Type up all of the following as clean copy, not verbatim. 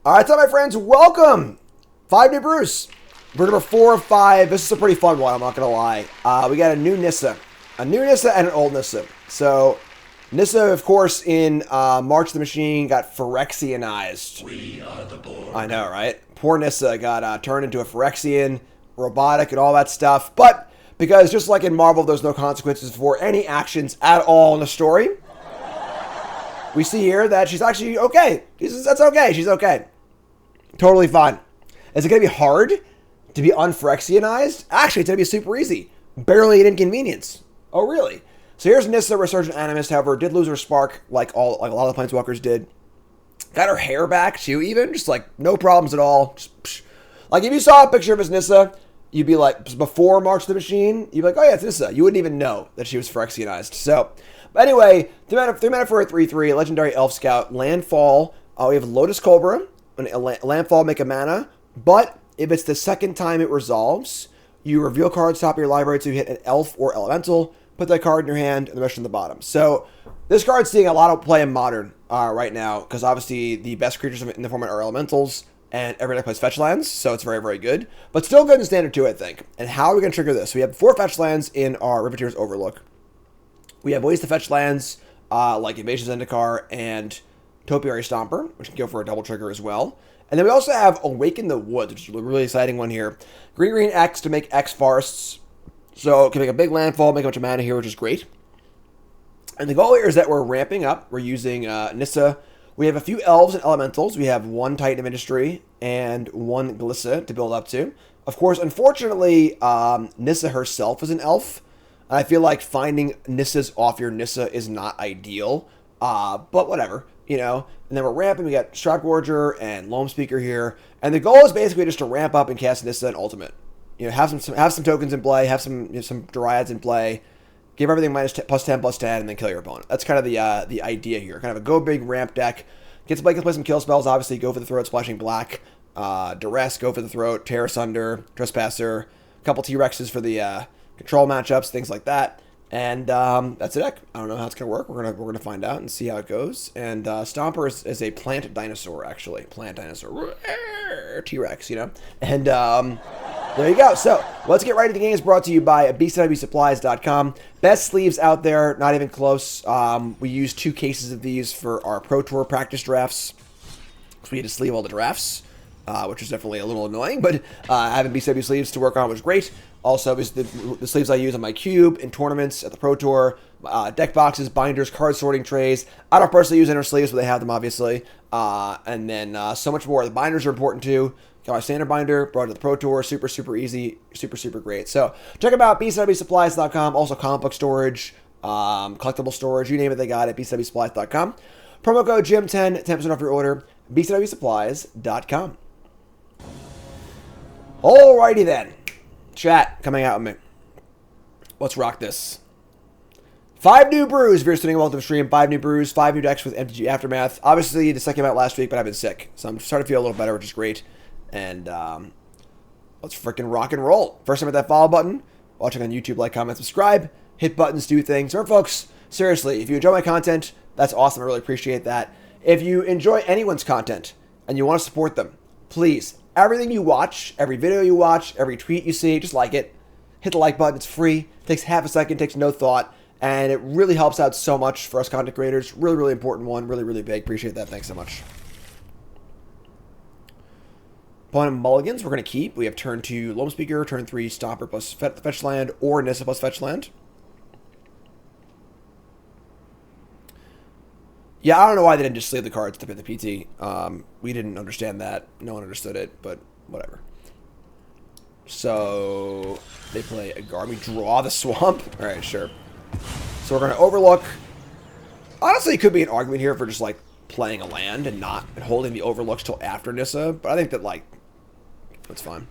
All right, so my friends, welcome. Five New Brews. Brew number 4 of 5. This is a pretty fun one, I'm not going to lie. We got a new Nissa. A new Nissa and an old Nissa. So, Nissa, of course, in March of the Machine, got Phyrexian-ized. We are the Borg. I know, right? Poor Nissa got turned into a Phyrexian, robotic, and all that stuff. But, because just like in Marvel, there's no consequences for any actions at all in the story, we see here that she's actually okay. That's okay. She's okay. Totally fine. Is it going to be hard to be un-Phyrexian-ized? Actually, it's going to be super easy. Barely an inconvenience. Oh, really? So here's Nissa, Resurgent Animist, however, did lose her spark like a lot of the Planeswalkers did. Got her hair back, too, even. Just, like, no problems at all. Just, psh. Like, if you saw a picture of this Nissa, you'd be like, before March of the Machine, you'd be like, oh, yeah, it's Nissa. You wouldn't even know that she was Phyrexian-ized. So, but anyway, 3 mana for a 3/3, Legendary Elf Scout, Landfall. We have Lotus Cobra. Landfall, make a mana. But if it's the second time it resolves, you reveal cards top of your library to hit an elf or elemental, put that card in your hand, and the rest in the bottom. So this card's seeing a lot of play in Modern right now, because obviously the best creatures in the format are elementals, and every deck plays fetch lands, so it's very, very good. But still good in Standard 2, I think. And how are we going to trigger this? We have 4 fetch lands in our Riveteer's Overlook. We have ways to fetch lands, like Invasion Zendikar and Topiary Stomper, which can go for a double trigger as well. And then we also have Awaken the Woods, which is a really exciting one here. Green X to make X forests. So it can make a big landfall, make a bunch of mana here, which is great. And the goal here is that we're ramping up. We're using Nissa. We have a few elves and elementals. We have 1 Titan of Industry and 1 Glissa to build up to. Of course, unfortunately, Nissa herself is an elf. I feel like finding Nissas off your Nissa is not ideal. But whatever. You know, and then we're ramping. We got Strapgorger and Loam Speaker here, and the goal is basically just to ramp up and cast Nissa and Ultimate. You know, have some tokens in play, have some Dryads in play, give everything +10/+10, and then kill your opponent. That's kind of the idea here. Kind of a go big ramp deck. Get to play some kill spells. Obviously, go for the throat, Splashing Black, Duress, go for the throat, Tear Asunder, Trespasser, a couple T-Rexes for the control matchups, things like that. And that's a deck. I don't know how it's gonna work. We're gonna find out and see how it goes. And Stomper is a plant dinosaur, actually. Plant dinosaur. T-Rex, you know. And there you go. So let's get right into the game. It's brought to you by bcwsupplies.com. Best sleeves out there, not even close. We used 2 cases of these for our Pro Tour practice drafts, because we had to sleeve all the drafts, which was definitely a little annoying. But having BCW sleeves to work on was great. Also, the sleeves I use on my cube in tournaments at the Pro Tour, deck boxes, binders, card sorting trays. I don't personally use inner sleeves, but they have them, obviously. And then so much more. The binders are important, too. Got my standard binder, brought it to the Pro Tour. Super, super easy. Super, super great. So check them out, bcwsupplies.com. Also, comic book storage, collectible storage. You name it, they got it, bcwsupplies.com. Promo code GM10, 10% off your order, bcwsupplies.com. Alrighty then. Chat coming out with me. Let's rock this. 5 New Brews. If you're sitting welcome to the stream, 5 New Brews, 5 new decks with MTG Aftermath. Obviously, the second came out last week, but I've been sick, so I'm starting to feel a little better, which is great. And let's freaking rock and roll. First time hit that follow button. Watching on YouTube, like, comment, subscribe. Hit buttons, do things. Remember, folks, seriously, if you enjoy my content, that's awesome. I really appreciate that. If you enjoy anyone's content and you want to support them, please, everything you watch, every video you watch, every tweet you see, just like it. Hit the like button. It's free. It takes half a second. Takes no thought. And it really helps out so much for us content creators. Really, really important one. Really, really big. Appreciate that. Thanks so much. Opponent mulligans we're going to keep. We have turn 2 Loam Speaker, turn 3 Stomper plus fetch land, or Nissa plus fetch land. Yeah, I don't know why they didn't just sleeve the cards to pay the PT. We didn't understand that. No one understood it, but whatever. So they play a Garmy, draw the swamp. All right, sure. So we're going to Overlook. Honestly, it could be an argument here for just like playing a land and not holding the Overlooks till after Nissa, but I think that like that's fine.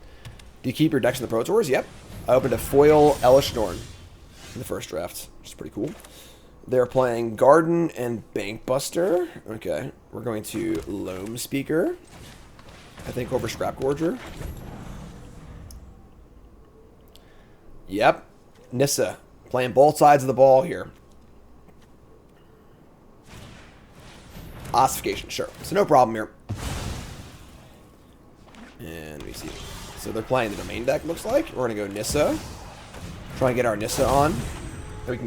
Do you keep your decks in the Pro Tours? Yep. I opened a foil Elish Norn in the first draft, which is pretty cool. They're playing Garden and Bankbuster. Okay. We're going to Loam Speaker. I think over Strapgorger. Yep. Nissa. Playing both sides of the ball here. Ossification, sure. So no problem here. And we see. So they're playing the domain deck, looks like. We're going to go Nissa. Try and get our Nissa on. Then we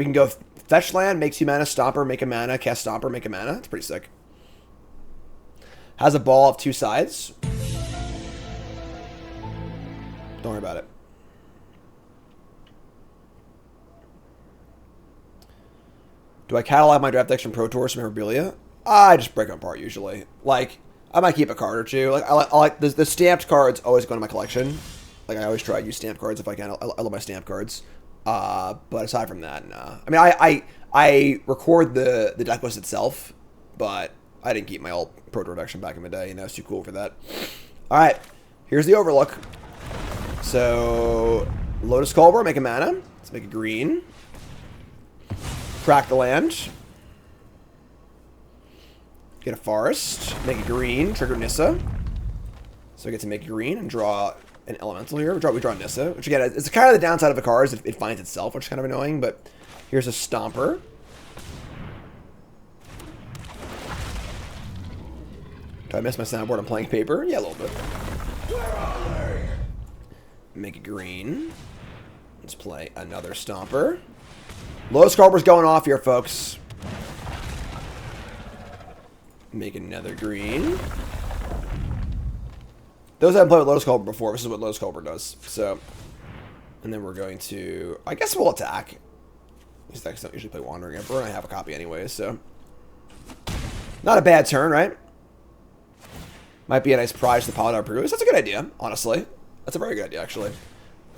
can go fetch land, make 2 mana, Stomper, make a mana, cast Stomper, make a mana. It's pretty sick. Has a ball of 2 sides. Don't worry about it. Do I catalog my draft decks from Pro Tours from Memorabilia? I just break them apart usually. Like, I might keep a card or two. Like, I like the stamped cards always go into my collection. Like, I always try to use stamped cards if I can. I love my stamped cards. But aside from that, nah. I mean, I record the deck list itself, but I didn't keep my old Pro Tour deck from back in the day. You know, it's too cool for that. All right, here's the overlook. So, Lotus Culver, make a mana. Let's make a green. Crack the land. Get a forest. Make a green. Trigger Nissa. So I get to make a green and draw an elemental here. We draw Nissa, which again, it's kind of the downside of the cards. It finds itself, which is kind of annoying, but here's a Stomper. Do I miss my soundboard? I'm playing paper? Yeah, a little bit. Make a green. Let's play another Stomper. Lotus Culver's going off here, folks. Make another green. Those haven't played with Lotus Culver before. This is what Lotus Culver does. So, and then we're going to, I guess we'll attack. These decks don't usually play Wandering Emperor. I have a copy anyway, so. Not a bad turn, right? Might be a nice prize to the Paladar Brews. That's a good idea, honestly. That's a very good idea, actually.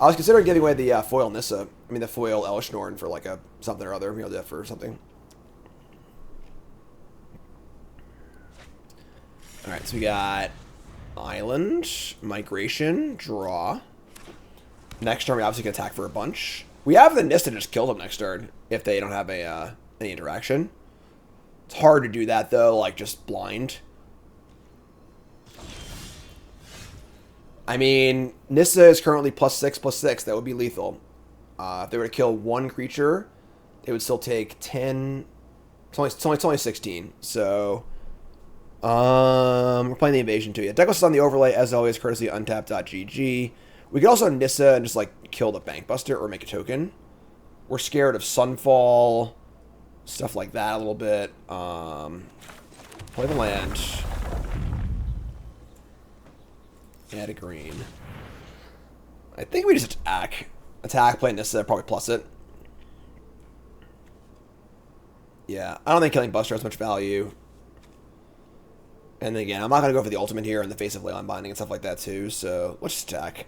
I was considering giving away the foil Nissa. I mean, the foil Elishnorn for like a something or other. Maybe I'll do that for something. Alright, so we got Island, Migration, Draw. Next turn, we obviously can attack for a bunch. We have the Nissa to just kill them next turn if they don't have a any interaction. It's hard to do that, though, like just blind. I mean, Nissa is currently +6/+6. That would be lethal. If they were to kill one creature, they would still take 10. It's only 16. So, we're playing the invasion too. Yeah, Decklist is on the overlay as always, courtesy untapped.gg. We could also Nissa and just like kill the Bankbuster or make a token. We're scared of Sunfall, stuff like that a little bit. Play the land. Add a green. I think we just attack. Attack, play Nissa, probably plus it. Yeah, I don't think killing Buster has much value. And then again, I'm not going to go for the ultimate here in the face of Leyline Binding and stuff like that too, so let's just attack.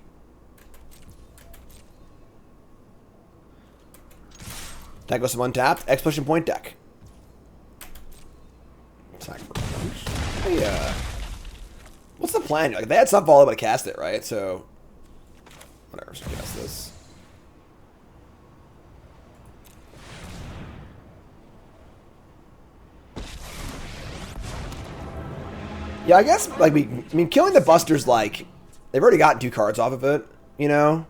That goes to untapped. Explosion Point deck. Attack for a bunch. Yeah. What's the plan? Like, they had Sunfall, they would have cast it, right? So, whatever, so cast this. Yeah, I guess, like, I mean, killing the Buster's, like, they've already gotten 2 cards off of it, you know?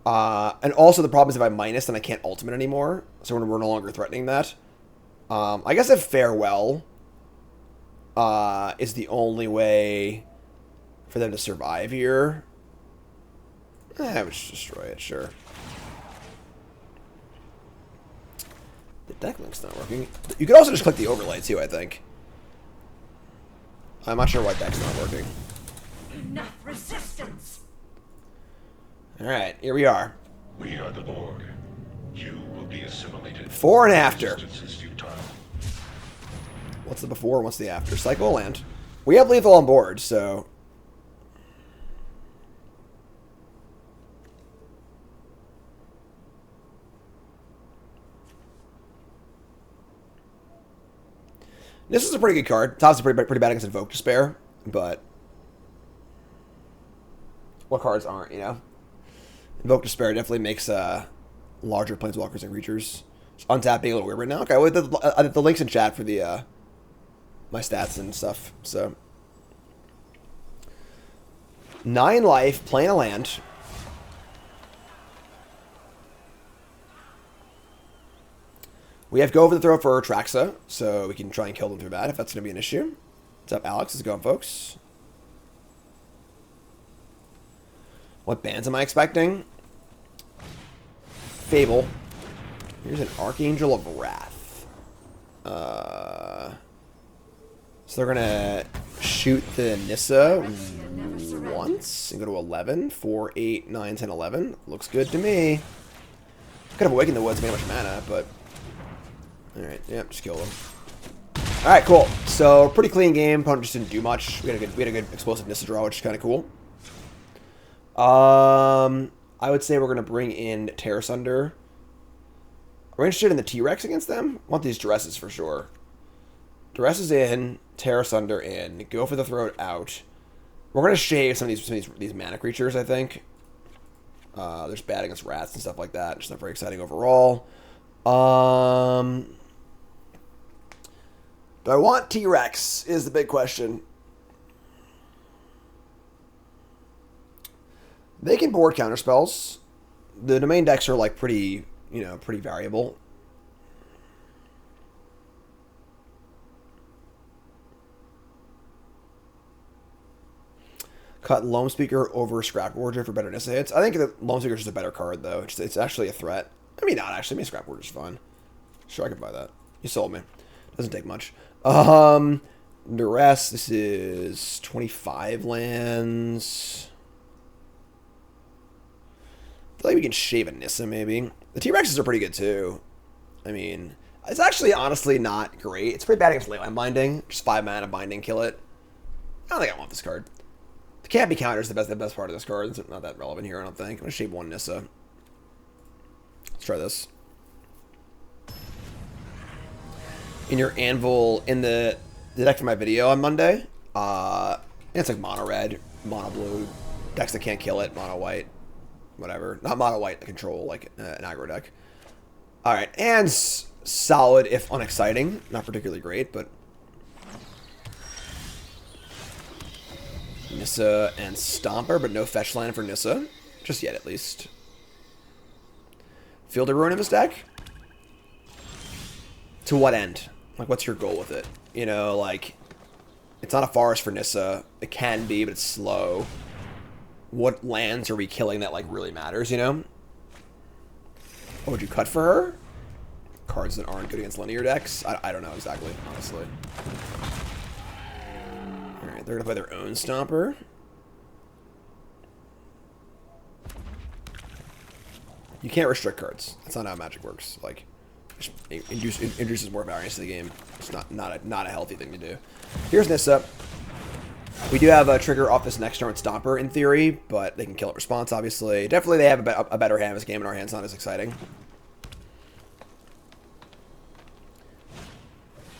And also the problem is if I minus, then I can't ultimate anymore. So we're no longer threatening that. I guess if Farewell is the only way for them to survive here. I would just destroy it, sure. The deck link's not working. You could also just click the overlay too, I think. I'm not sure why deck's not working. Enough resistance. Alright, here we are. We are the Borg. You will be assimilated. Before and after. Resistance is futile. What's the before and what's the after? Cycle land. We have lethal on board, so. This is a pretty good card. It's obviously pretty bad against Invoke Despair, but what cards aren't, you know? Invoke Despair definitely makes larger planeswalkers and creatures. Untap being a little weird right now. Okay, well, the link's in chat for the my stats and stuff. So 9 life, playing a land. We have Go Over the Throw for Traxa, so we can try and kill them through that if that's going to be an issue. What's up, Alex? How's it going, folks? What bands am I expecting? Fable. Here's an Archangel of Wrath. So they're gonna shoot the Nissa once and go to 11. 4, 8, 9, 10, 11. Looks good to me. Could have awakened the woods, made much mana, but alright, yep, just kill them. Alright, cool. So pretty clean game. Opponent just didn't do much. We had a good explosive Nissa draw, which is kinda cool. I would say we're gonna bring in Terror Sunder. Are we interested in the T-Rex against them? I want these Duresses for sure. Duresses in, Terror Sunder in, go for the throat out. We're gonna shave some of these mana creatures, I think. There's bad against rats and stuff like that. Just not very exciting overall. Do I want T-Rex is the big question. They can board counterspells. The domain decks are like pretty variable. Cut Loam Speaker over Scrap Forger for better Nissa hits. I think the Loam Speaker is just a better card, though. It's actually a threat. I mean, not actually. I mean, Scrap Forger's fine. Sure, I could buy that. You sold me. Doesn't take much. The rest, this is 25 lands. I feel like we can shave a Nissa, maybe. The T-Rexes are pretty good, too. I mean, it's actually, honestly, not great. It's pretty bad against Leyline Binding. Just 5 mana binding, kill it. I don't think I want this card. The can't be counter is the best part of this card. It's not that relevant here, I don't think. I'm going to shave one Nissa. Let's try this. In your Anvil, in the deck for my video on Monday, it's like mono red, mono blue, decks that can't kill it, mono white, whatever. Not mono white, the control, like an aggro deck. Alright, and solid if unexciting. Not particularly great, but Nissa and Stomper, but no fetch land for Nissa. Just yet, at least. Field of Ruin in this deck? To what end? Like, what's your goal with it? You know, like, it's not a forest for Nissa. It can be, but it's slow. What lands are we killing that, like, really matters, you know? What would you cut for her? Cards that aren't good against linear decks? I don't know exactly, honestly. Alright, they're going to play their own Stomper. You can't restrict cards. That's not how Magic works. Like, induces more variance to the game. It's not a healthy thing to do. Here's Nissa. We do have a trigger off this next turn with Stomper in theory, but they can kill it response, obviously. Definitely they have a better hand of this game, and our hand's not as exciting.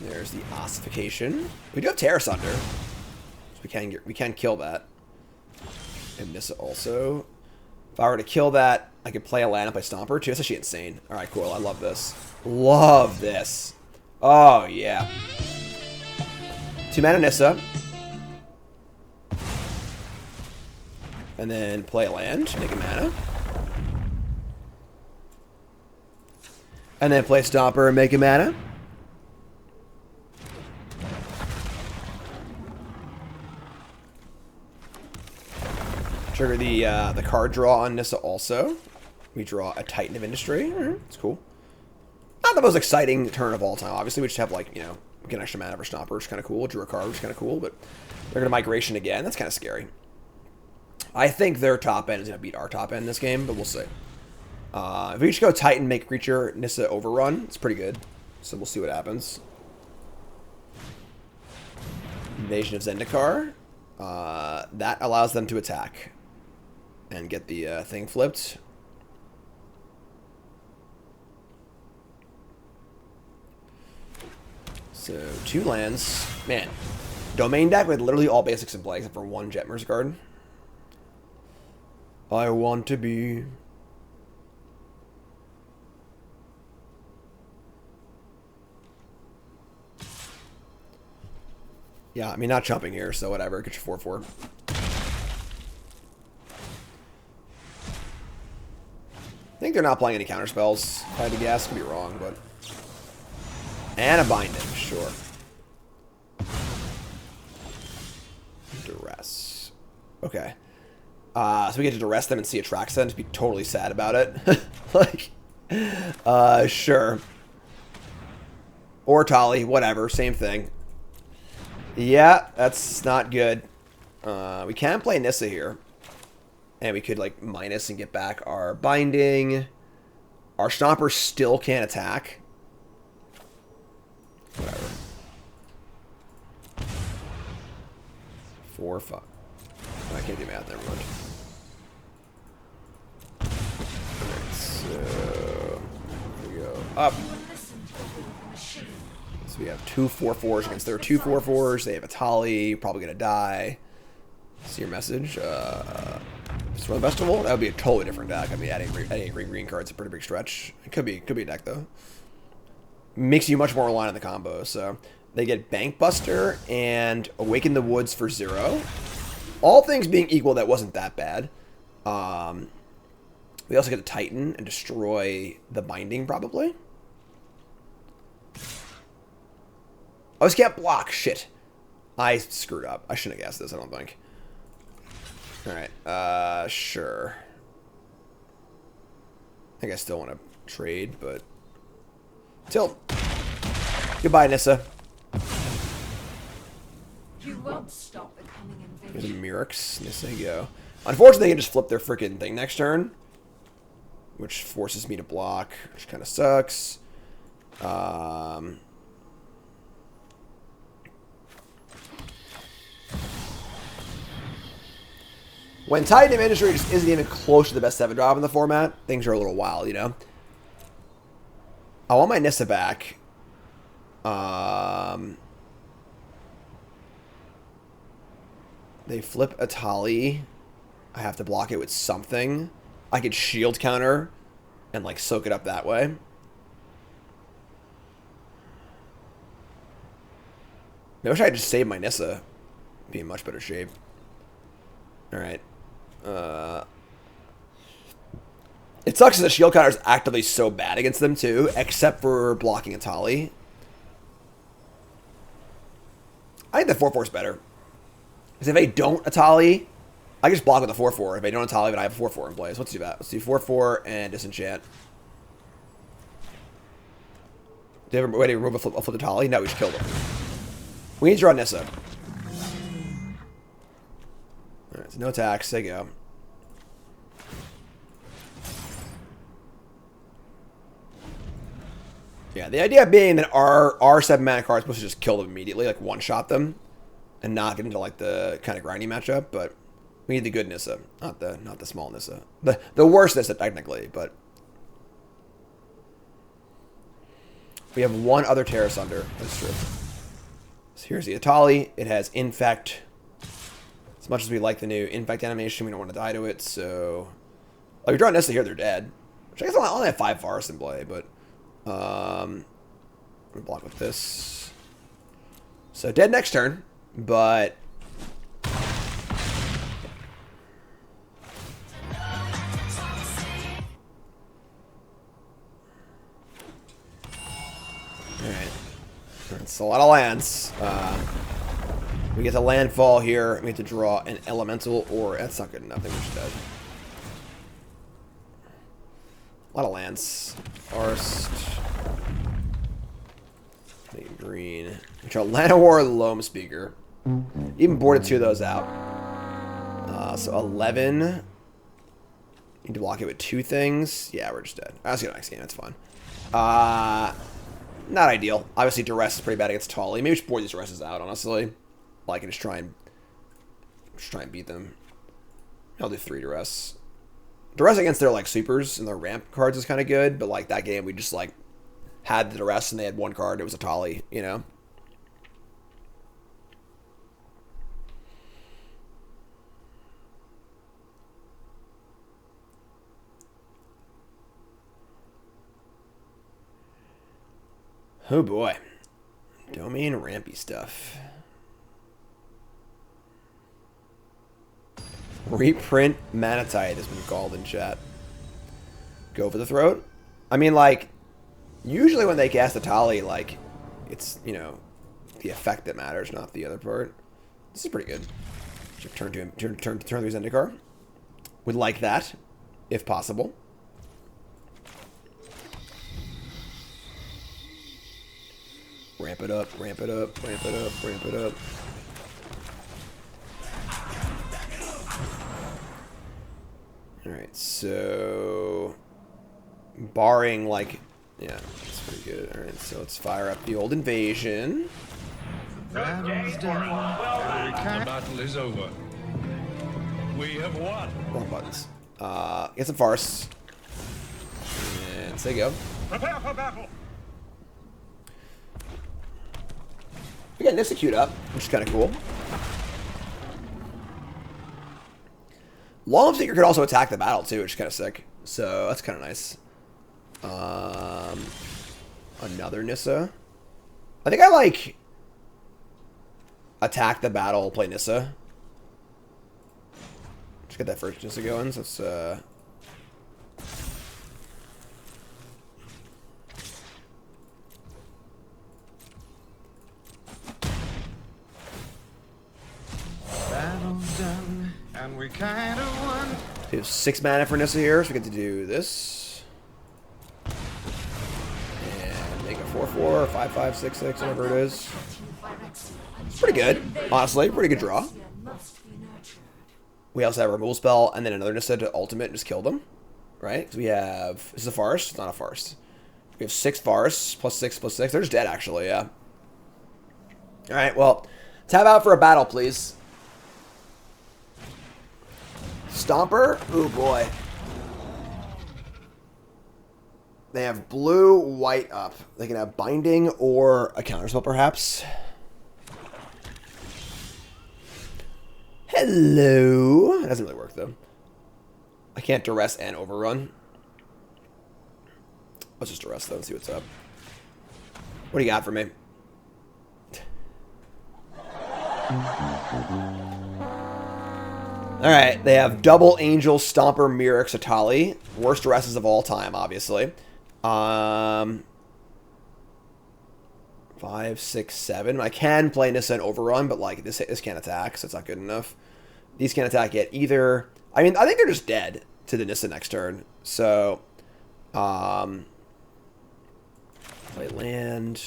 There's the ossification. We do have Terror Sunder. So we can kill that. And Nissa also. If I were to kill that, I could play a land and play Stomper too. That's actually insane. Alright, cool. I love this. Love this. Oh, yeah. 2 mana Nissa. And then play a land, make a mana. And then play Stomper and make a mana. Trigger the card draw on Nissa also. We draw a Titan of Industry. It's cool. Not the most exciting turn of all time. Obviously, we just have, like, you know, get an extra mana for Stomper, which is kind of cool. Drew a card, which is kind of cool. But they're going to Migration again. That's kind of scary. I think their top end is going to beat our top end in this game, but we'll see. If we just go Titan, make creature, Nissa overrun, it's pretty good. So we'll see what happens. Invasion of Zendikar. That allows them to attack and get the thing flipped. So 2 lands. Man, domain deck with literally all basics in play except for 1 Jetmir's card. I want to be. Yeah, I mean, not jumping here, so whatever. Get your 4/4. I think they're not playing any counter spells. If I had to guess, could be wrong, but. And a Binding, sure. Duress. Okay. So we get to arrest them and see a track send, be totally sad about it. Like, sure. Or Tali, whatever, same thing. Yeah, that's not good. We can play Nissa here. And we could, like, minus and get back our binding. Our Stomper still can't attack. Whatever. 4, 5. I can't do math, never mind. Alright, so... Here we go. Up. So we have 2 4/4s against their 2 4/4s. They have a Tali. Probably gonna die. See your message. Storm Festival? That would be a totally different deck. I mean, adding green cards is a pretty big stretch. It could be a deck, though. Makes you much more reliant on the combo. So they get Bank Buster and Awaken the Woods for 0. All things being equal, that wasn't that bad. We also get the Titan and destroy the Binding, probably. Oh, this can't block. Shit. I screwed up. I shouldn't have guessed this, I don't think. Alright, sure. I think I still want to trade, but... Tilt. Goodbye, Nissa. You won't stop becoming There's a invaded. Mirrex. Nissa, go. Unfortunately, they can just flip their freaking thing next turn. Which forces me to block, which kind of sucks. When Titan of Industry just isn't even close to the best 7-drop in the format, things are a little wild, you know? I want my Nissa back. They flip a Tali. I have to block it with something. I could shield counter and, like, soak it up that way. I wish I had just saved my Nissa. Be in much better shape. Alright. It sucks that the shield counter is actively so bad against them, too, except for blocking a Tali. I think the 4/4 is better. Because if I don't Atali, I can just block with a 4/4. If I don't Atali, but I have a 4/4 in place. Let's do that. Let's do 4/4 and disenchant. Do you have a way to remove a flip Atali? No, we just killed him. We need to draw Nissa. Alright, so no attacks. There you go. Yeah, the idea being that our 7 mana card is supposed to just kill them immediately, like one-shot them, and not get into like the kind of grindy matchup, but we need the good Nissa, not the small Nissa. The worst Nissa technically, but we have one other Terra Sunder. That's true. So here's the Atali. It has Infect. As much as we like the new Infect animation, we don't want to die to it, so like we draw Nissa here, they're dead. Which I guess I only have 5 forests in play, but I'm gonna block with this. So dead next turn, but alright. That's a lot of lands. We get to landfall here. We have to draw an elemental, or that's not good enough. I think we're just dead. A lot of lands. Forest. Make it green. We draw Llanowar, Loam Speaker. Even boarded 2 of those out. So 11. Need to block it with 2 things. Yeah, we're just dead. Let's go next game. That's fine. Not ideal. Obviously, Duress is pretty bad against Tali. Maybe we should board these Duresses out, honestly. Like, and just try and beat them. I'll do 3 Duress. Duress against their, like, sweepers and their ramp cards is kind of good, but, like, that game we just, like, had the Duress and they had 1 card. It was a Tali, you know? Oh, boy. Domain rampy stuff. Reprint Manatite has been called in chat. Go for the throat. I mean, like, usually when they cast a Tali, like, it's, you know, the effect that matters, not the other part. This is pretty good. Should turn 3 Zendikar. Would like that, if possible. Ramp it up, ramp it up, ramp it up, ramp it up. Alright, so... barring, like... yeah, that's pretty good. Alright, so let's fire up the old invasion. The battle is over. We have won. Wrong buttons. Get some farce. And say go. Prepare for battle. We got Nissa queued up, which is kind of cool. Long Seeker could also attack the battle too, which is kind of sick. So that's kind of nice. Another Nissa. I think I like attack the battle, play Nissa. Just get that first Nissa going. So let's battle's done, and we kind of won. we have 6 mana for Nissa here, so we get to do this. And make a 4/4 or 5/5, 6/6, whatever it is. It's pretty good, honestly. Pretty good draw. We also have a removal spell, and then another Nissa to ultimate and just kill them. Right? Because we have... this is a farce? It's not a farce. We have 6 farce, +6/+6. They're just dead, actually, yeah. Alright, well, tab out for a battle, please. Stomper? Ooh, boy. They have blue, white up. They can have binding or a counterspell, perhaps. Hello. That doesn't really work, though. I can't duress and overrun. Let's just duress, though, and see what's up. What do you got for me? Alright, they have double Angel, Stomper, Mirrex, Atali. Worst duresses of all time, obviously. 5, 6, 7. I can play Nissa and Overrun, but like this can't attack, so it's not good enough. These can't attack yet either. I mean, I think they're just dead to the Nissa next turn. So, play land.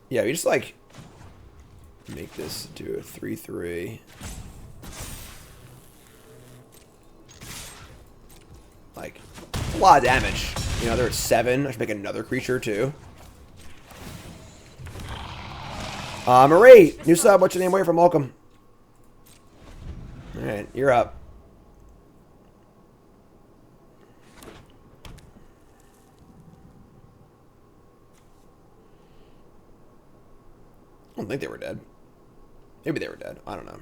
Yeah, we just like make this do a 3/3. Like, a lot of damage. You know, they're at 7. I should make another creature, too. Marie! New sub, what's your name? Where from? Welcome. Alright, you're up. I don't think they were dead. Maybe they were dead. I don't know.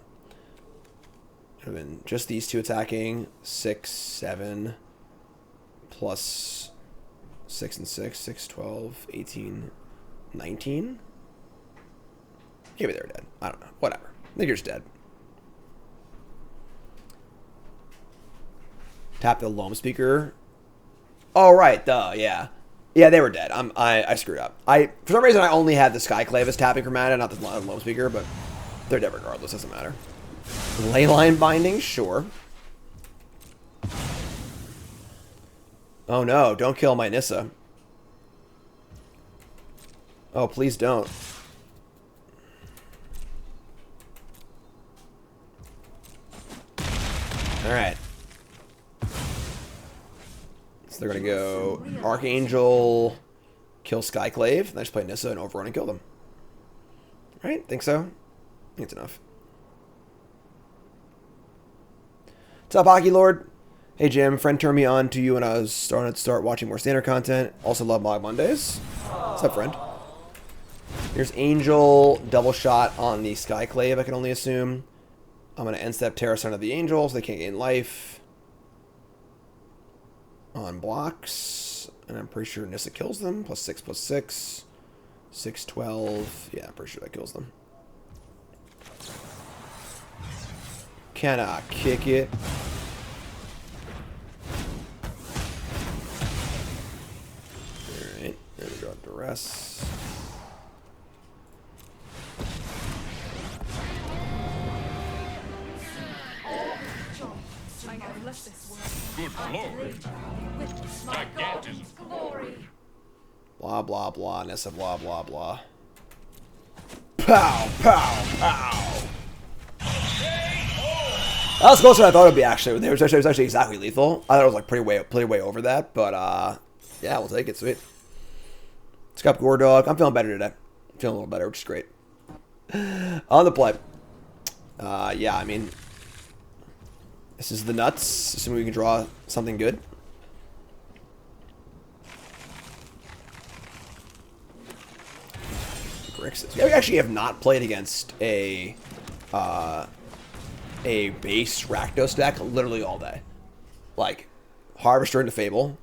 It would have been just these two attacking. 6, 7... plus 6 and 6, 6, 12, 18, 19? Maybe they were dead. I don't know. Whatever. I think you're just dead. Tap the Loam Speaker. Oh, right. Duh. Yeah. Yeah, they were dead. I screwed up. For some reason, I only had the Skyclave as tapping for mana, not the Loam Speaker, but they're dead regardless. Doesn't matter. Leyline Binding? Sure. Oh no, don't kill my Nissa. Oh, please don't. Alright. So they're gonna go Archangel, kill Skyclave, and I just play Nissa and overrun and kill them. Right? Think so? I think it's enough. What's up, Hockey Lord? Hey Jim, friend turned me on to you when I was starting to start watching more standard content. Also love Mod Mondays. What's up, friend? Here's Angel, double shot on the Skyclave, I can only assume. I'm going to end step Terra Son of the Angel, so they can't gain life. On blocks. And I'm pretty sure Nissa kills them. +6/+6. 6, 12. Yeah, I'm pretty sure that kills them. Can I kick it? Alright, there we go, duress. curse this world. Good lord. Witness my Gigantism. God's glory. Blah, blah, blah. Nissa, blah, blah, blah. Pow, pow, pow. That was closer than I thought it would be, actually. It was actually exactly lethal. I thought it was like pretty way over that, but yeah, we'll take it. Sweet. Scup Gore Dog. I'm feeling better today. I'm feeling a little better, which is great. On the play. Yeah, I mean, this is the nuts. Assuming we can draw something good. Grixis. Yeah, we actually have not played against a base Rakdos deck literally all day. Like, Harvester into Fable.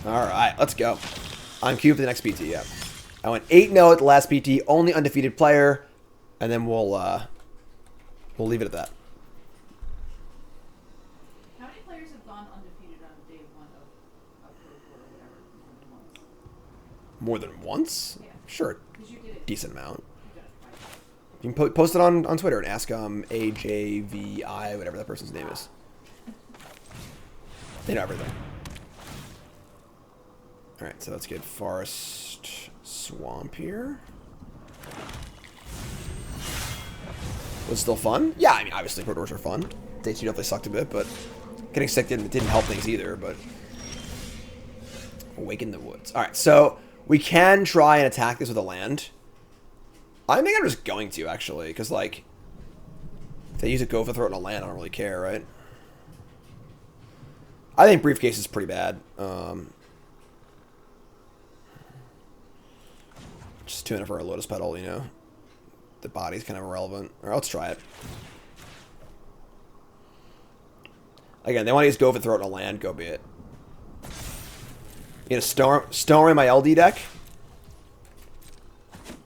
Alright, let's go. On cue for the next PT, yeah. I went 8-0 at the last PT, only undefeated player, and then we'll leave it at that. How many players have gone undefeated on day one of Pro Tour or whatever? More than once? Yeah. Sure. Because you did it. Decent amount. You've done it twice. You can post it on Twitter and ask AJVI, whatever that person's name is. They know everything. Alright, so let's get Forest Swamp here. Was it still fun? Yeah, I mean, obviously Pro Tours are fun. Day 2 definitely sucked a bit, but getting sick didn't help things either, but... Awaken the Woods. Alright, so we can try and attack this with a land. I think I'm just going to, actually, because, like, if they use a Go for Throat and a land, I don't really care, right? I think Briefcase is pretty bad. Just 2 for a Lotus Petal, you know? The body's kind of irrelevant. Alright, let's try it. Again, they want to use Go for Throat and a land, go be it. You know, Stone in my LD deck?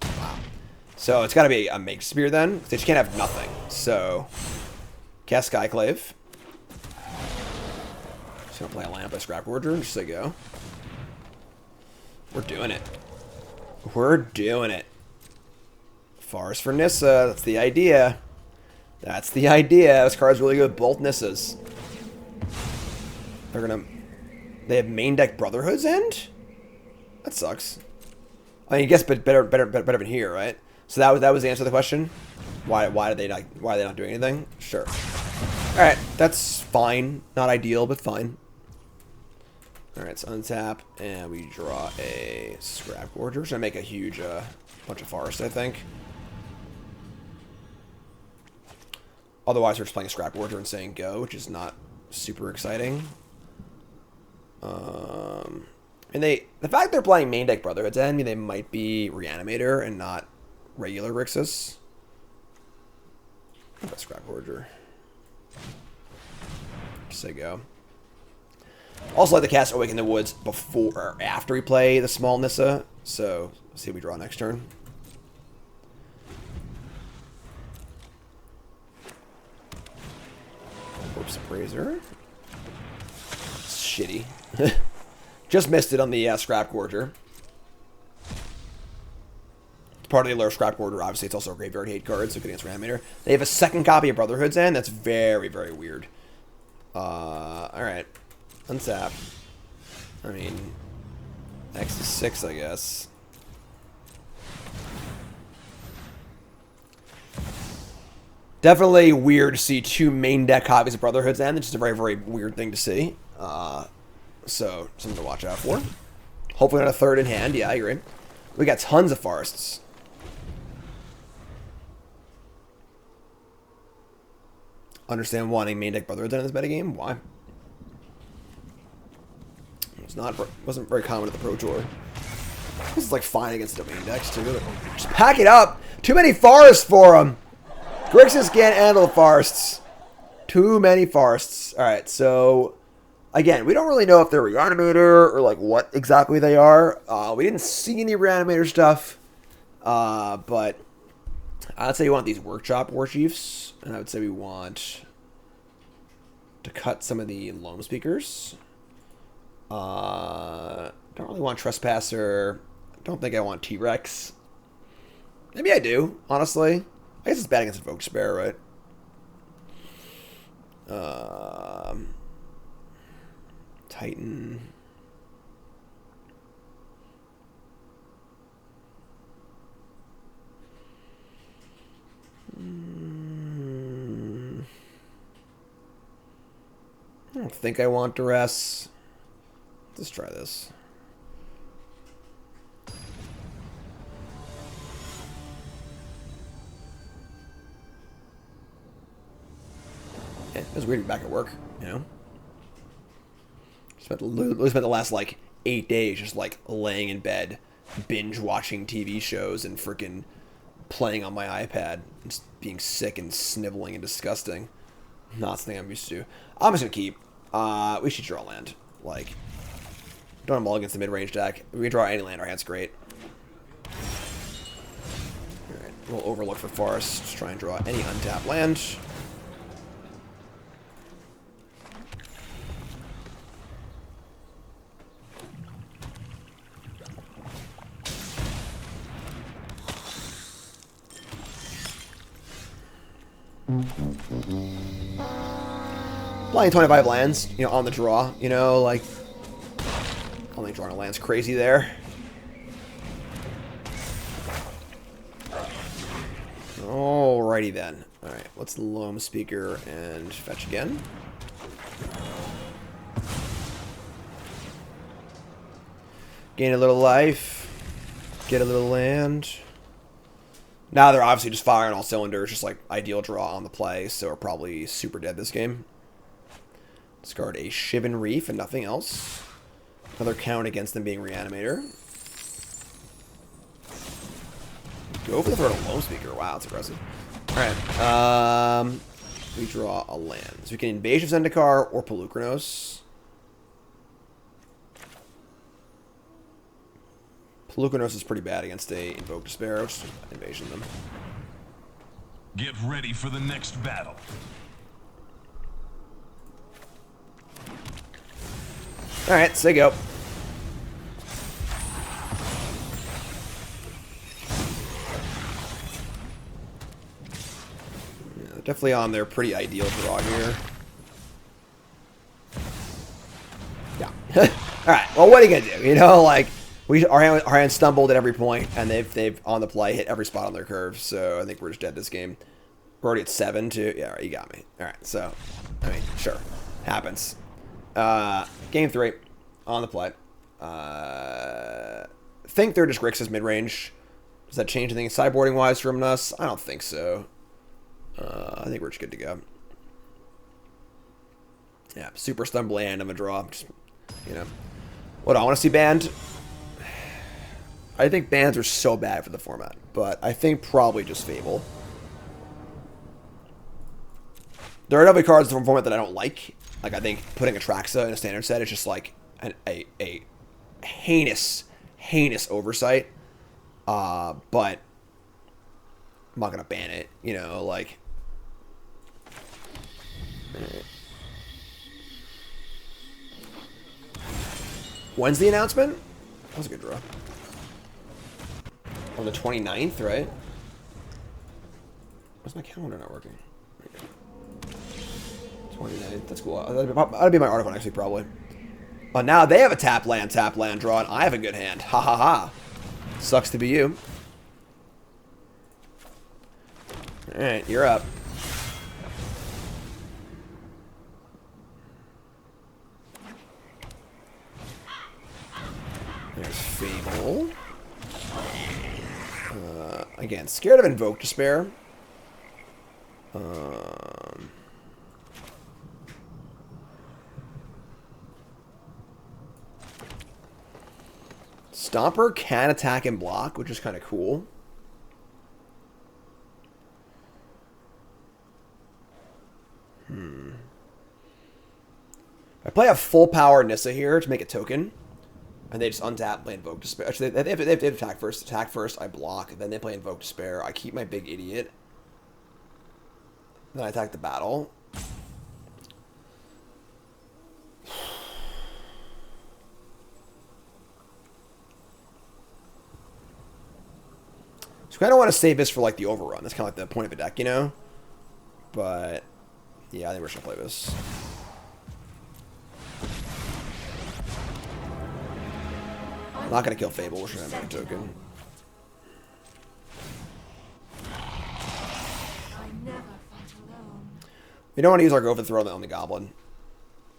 Wow. So it's got to be a Make Spear then. They just can't have nothing. So, cast Skyclave. Just gonna play a land by Scrap Forger, just so go. We're doing it. We're doing it. Forest for Nissa. That's the idea. That's the idea. This card's really good. Both Nissas. They're gonna... They have main deck Brotherhood's End? That sucks. I mean, I guess better than here, right? So that was the answer to the question. Why are they not doing anything? Sure. All right, that's fine. Not ideal, but fine. All right, so untap and we draw a Scrap Forger. We're gonna make a huge bunch of forest, I think. Otherwise, we're just playing a Scrap Forger and saying go, which is not super exciting. And the fact they're playing main deck Brotherhood's End, I mean, they might be Reanimator and not regular Grixis. Scrap Forger. Just say go. Also like to cast Awaken the Woods before or after we play the small Nissa. So let's see if we draw next turn. Corpse Appraiser. It's shitty. Just missed it on the Scrap Gorger. It's part of the allure of Scrap Gorger. Obviously, it's also a graveyard hate card, so good against Reanimator. They have a second copy of Brotherhood's End. That's very, very weird. Alright. Untap. I mean, X is 6, I guess. Definitely weird to see 2 main deck copies of Brotherhood's End. It's just a very, very weird thing to see. So, something to watch out for. Hopefully not a third in hand. Yeah, I agree. We got tons of forests. Understand wanting main deck Brotherhood's End in this metagame? Why? Wasn't very common at the Pro Tour. This is like fine against the main decks too. Just pack it up. Too many forests for them. Grixis can't handle the forests. Too many forests. All right, so again, we don't really know if they're Reanimator or like what exactly they are. We didn't see any Reanimator stuff, but I'd say we want these Workshop Warchiefs, and I would say we want to cut some of the Loam Speakers. Don't really want Trespasser. Don't think I want T-Rex. Maybe I do, honestly. I guess it's bad against Invoke Despair, right? Titan. I don't think I want Duress. Let's try this. Yeah, it was weird to be back at work, you know? Spent the last, like, 8 days just, like, laying in bed, binge-watching TV shows and freaking playing on my iPad. Just being sick and sniveling and disgusting. Not something I'm used to. I'm just gonna keep. We should draw land. Like, don't have them all against the mid-range deck. We can draw any land, our hand's great. Alright, we'll overlook for forest. Just try and draw any untapped land. Playing 25 lands, you know, on the draw, you know, like, I don't think drawing a land's crazy there. Alrighty then. Alright, let's Loam Speaker and fetch again. Gain a little life. Get a little land. Now they're obviously just firing all cylinders, just like ideal draw on the play, so we're probably super dead this game. Discard a Shivan Reef and nothing else. Another count against them being Reanimator. Go for the third Loam Speaker. Wow, that's aggressive. Alright. We draw a land. So we can Invasion of Zendikar or Pelucranos. Pelucranos is pretty bad against a Invoke Despair. Just Invasion them. Get ready for the next battle. Alright, say go. Yeah, definitely on their pretty ideal draw here. Yeah. Alright, well, what are you gonna do? You know, like, our hand stumbled at every point, and they've on the play hit every spot on their curve, so I think we're just dead this game. We're already at 7 too. Yeah, alright, you got me. Alright, so, I mean, sure. Happens. Game 3 on the play. Think they're just Grixis mid-range. Does that change anything sideboarding wise from us? I don't think so. I think we're just good to go. Yeah, super stun bland. I'm gonna draw. Just, you know, what I want to see banned. I think bans are so bad for the format, but I think probably just Fable. There are definitely cards from the format that I don't like. Like, I think putting Atraxa in a standard set is just like a heinous oversight. But I'm not gonna ban it, you know, like. When's the announcement? That was a good draw. On the 29th, right? Why's my calendar not working? 29th, that's cool. That'd be my article next week, probably. Oh, now they have a tap land draw, and I have a good hand. Ha ha ha. Sucks to be you. Alright, you're up. There's Fable. Again, scared of Invoke Despair. Stomper can attack and block, which is kind of cool. I play a full power Nissa here to make a token. And they just untap, play Invoke Despair. Actually, they have to attack first. Attack first, I block. Then they play Invoke Despair. I keep my big idiot. Then I attack the battle. So I kind of want to save this for like the overrun. That's kind of like the point of a deck, you know? But yeah, I think we're just going to play this. I'm not going to kill Fable. We're just going to have a token. We don't want to use our Go for Throw on the Goblin.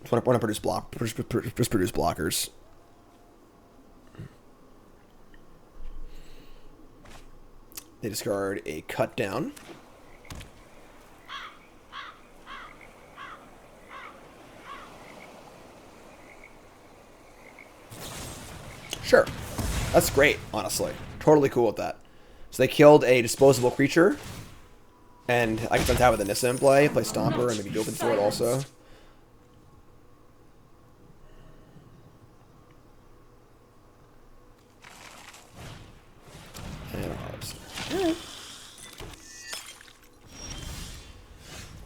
Just want to produce blockers. They discard a Cut Down. Sure. That's great, honestly. Totally cool with that. So they killed a disposable creature. And I can untap with the Nissa in play Stomper, and maybe Go for Throw it also.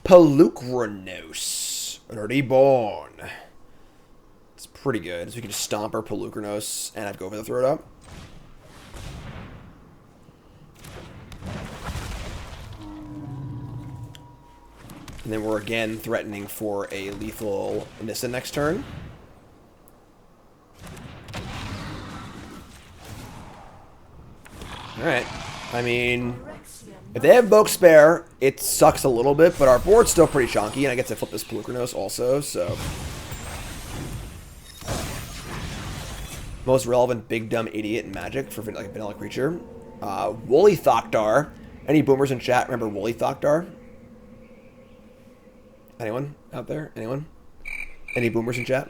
Phyrexian-ized, Reborn. It's pretty good. So we can just Stomper Phyrexian-ized and have Go for the Throw it up. And then we're again threatening for a lethal Nissa next turn. Alright. I mean, if they have Boke Spare, it sucks a little bit, but our board's still pretty chunky, and I get to flip this Phyrexian-ized also, so. Most relevant big dumb idiot in Magic for like a vanilla creature. Woolly Thokdar. Any boomers in chat remember Woolly Thokdar? Anyone out there? Anyone? Any boomers in chat?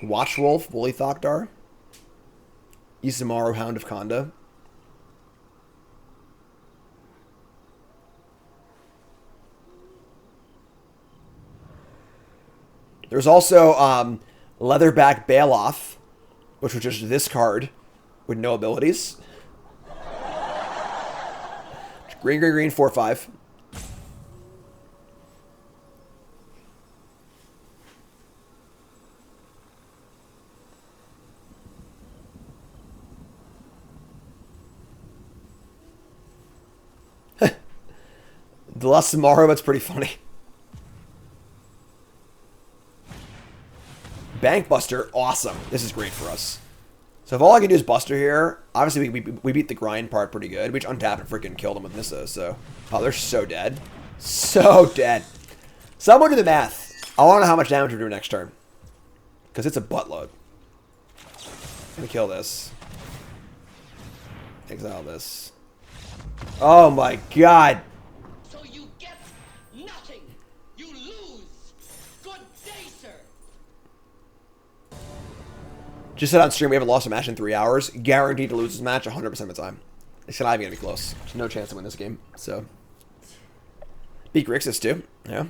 Watchwolf, Woolly Thokdar. Isamaru, Hound of Konda. There's also Leatherback Bailoff, which was just this card with no abilities. Green, 4/5. The last tomorrow, that's pretty funny. Bank Buster, awesome. This is great for us. So if all I can do is Buster here, obviously we beat the grind part pretty good. We just untapped and freaking killed them with Nissa, so. Oh, they're so dead. So dead. Someone do the math. I want to know how much damage we're doing next turn. Because it's a buttload. I'm gonna kill this. Exile this. Oh my god. So you get nothing. You lose. Good day, sir. Just said on stream we haven't lost a match in 3 hours. Guaranteed to lose this match 100% of the time. It's not even going to be close. There's no chance to win this game. So, beat Grixis too. Yeah.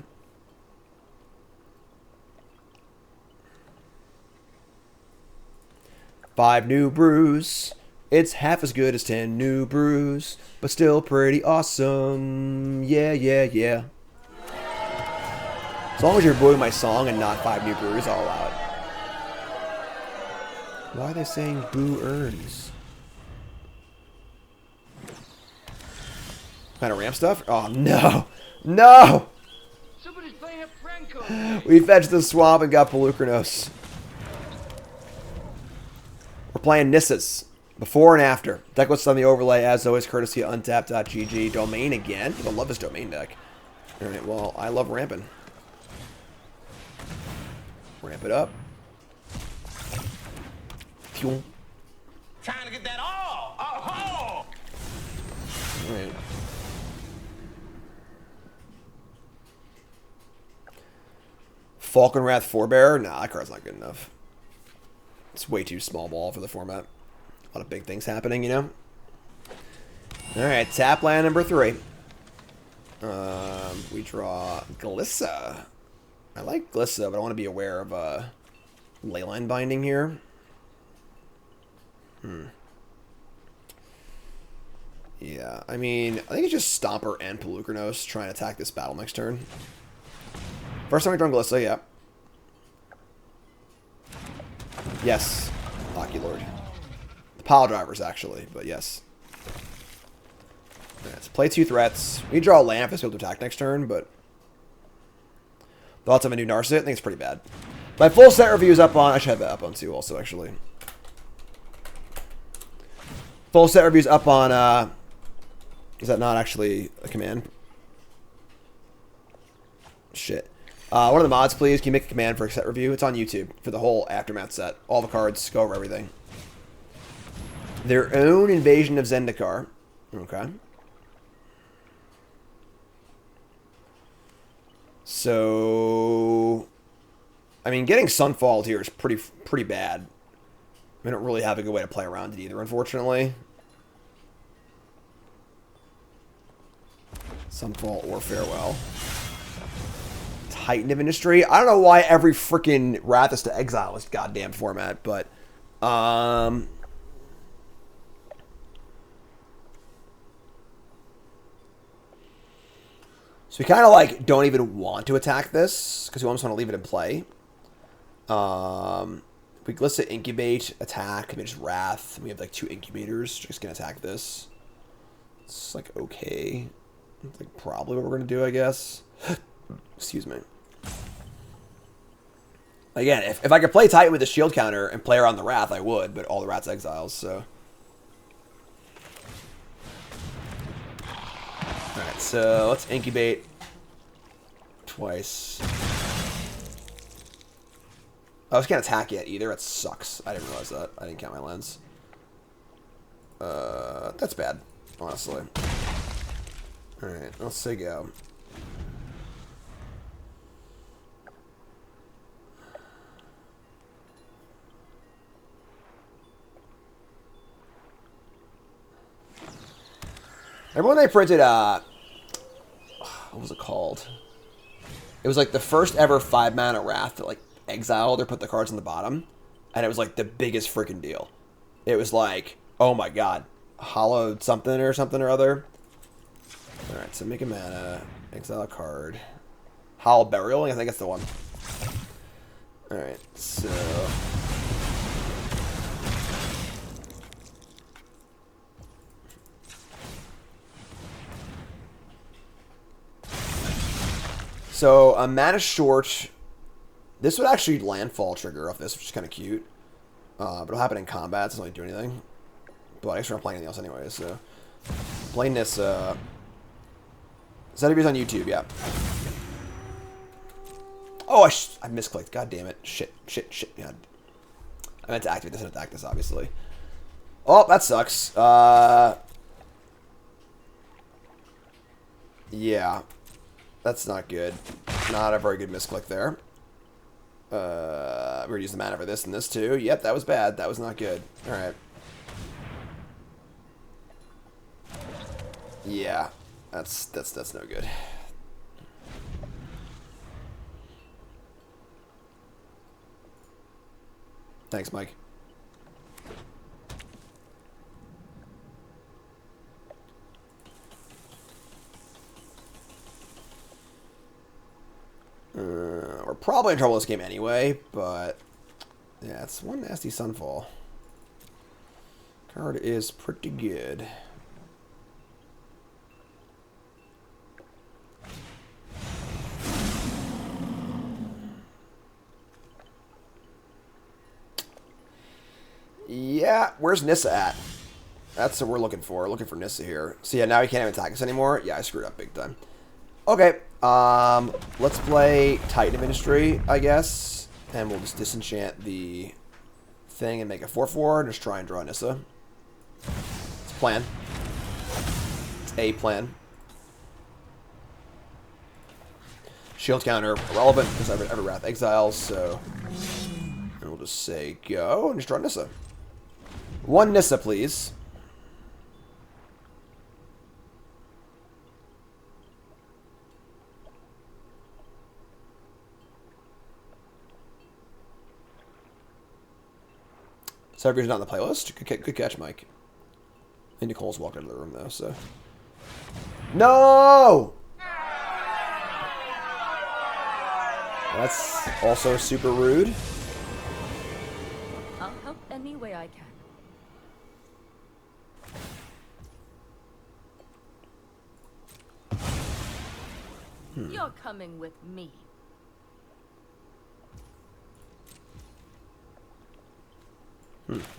Five New Brews. It's half as good as 10 New Brews, but still pretty awesome. Yeah, yeah, yeah. As long as you're booing my song and not Five New Brews, I'll allow it. Why are they saying boo earns? Kind of ramp stuff? Oh, no. No! Somebody's playing a prank on me. We fetched the swamp and got Phyrexian-ized. We're playing Nissas. Before and after. Decklist on the overlay, as always, courtesy of untapped.gg. Domain again. People love this domain deck. Alright, well, I love ramping. Ramp it up. Fuel. Trying to get that all. Oh, Alright. Falcon Wrath Forebearer? Nah, that card's not good enough. It's way too small ball for the format. A lot of big things happening, you know? Alright, tap land number 3. We draw Glissa. I like Glissa, but I want to be aware of Leyline Binding here. Yeah, I mean, I think it's just Stomper and Phyrexian-ized trying to attack this battle next turn. First time we draw Glissa, yeah. Yes, Lucky Lord. The pile drivers, actually, but yes. Alright, so play 2 threats. We draw a Lamp to be able to attack next turn, but thoughts of a new Narset? I think it's pretty bad. My full set review is up on... I should have that up on too also, actually. Full set review is up on... is that not actually a command? Shit. One of the mods, please. Can you make a command for a set review? It's on YouTube for the whole Aftermath set. All the cards, go over everything. Their own Invasion of Zendikar. Okay. So... I mean, getting Sunfall here is pretty bad. We don't really have a good way to play around it either, unfortunately. Sunfall or Farewell. Titan of Industry. I don't know why every freaking Wrath is to exile this goddamn format, but so we kind of like don't even want to attack this because we almost want to leave it in play. We Glissa Incubate, attack, maybe just Wrath. We have like 2 Incubators, just gonna attack this. It's like okay. That's like probably what we're gonna do, I guess. Excuse me. Again, if I could play Titan with the shield counter and play around the Wrath, I would, but all the Wrath's exiles, so. Alright, so let's incubate twice. Oh, I can't attack yet either. That sucks. I didn't realize that. I didn't count my lens. That's bad, honestly. Alright, let's say go. Remember when they printed, what was it called? It was like the first ever 5-mana Wrath that like exiled or put the cards on the bottom. And it was like the biggest freaking deal. It was like, oh my god, hollowed something or other. Alright, so make a mana, exile a card. Hollow Burial, I think that's the one. Alright, so... So, a mana short. This would actually landfall trigger off this, which is kind of cute. But it'll happen in combat, so it doesn't really do anything. But I guess we're not playing anything else anyway, so. Play Nissa. Set reviews on YouTube, yeah. Oh, I misclicked. God damn it. Shit. God. I meant to activate this and attack this, obviously. Oh, that sucks. Yeah. That's not good. Not a very good misclick there. We're gonna use the mana for this and this too. Yep, that was bad. That was not good. Alright. Yeah. That's no good. Thanks, Mike. We're probably in trouble this game anyway, but yeah, it's one nasty Sunfall. Card is pretty good. Yeah, where's Nissa at? That's what we're looking for. We're looking for Nissa here. So yeah, now he can't even attack us anymore. Yeah, I screwed up big time. Okay, let's play Titan of Industry, I guess. And we'll just disenchant the thing and make a 4/4 and just try and draw Nissa. It's a plan. It's a plan. Shield counter irrelevant because every Wrath exiles, so and we'll just say go and just draw Nissa. One Nissa, please. Server's not on the playlist. Good catch, Mike. And Nicole's walked out of the room, though, so... No! That's also super rude. I'll help any way I can. You're coming with me. If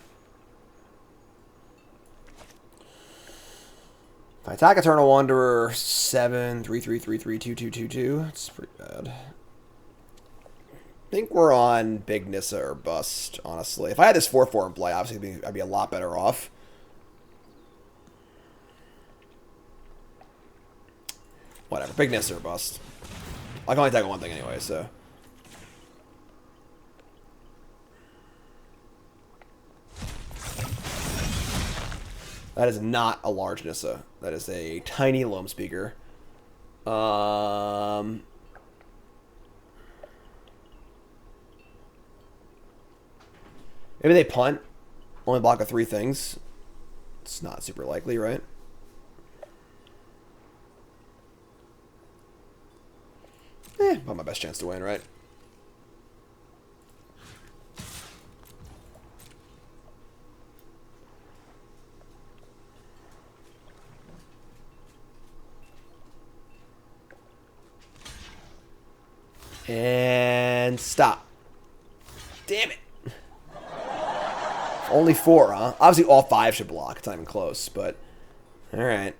I attack Eternal Wanderer, 7, 3, 3, 3, 3, 2, 2, 2, 2. It's pretty bad. I think we're on Big Nissa or bust, honestly. If I had this 4-4 in play, obviously I'd be a lot better off. Whatever, Big Nissa or bust. I can only take one thing anyway, so. That is not a large Nissa. That is a tiny loam speaker. Maybe they punt. Only block of 3 things. It's not super likely, right? Not my best chance to win, right? And stop. Damn it. Only 4, huh? Obviously all 5 should block. It's not even close, but alright.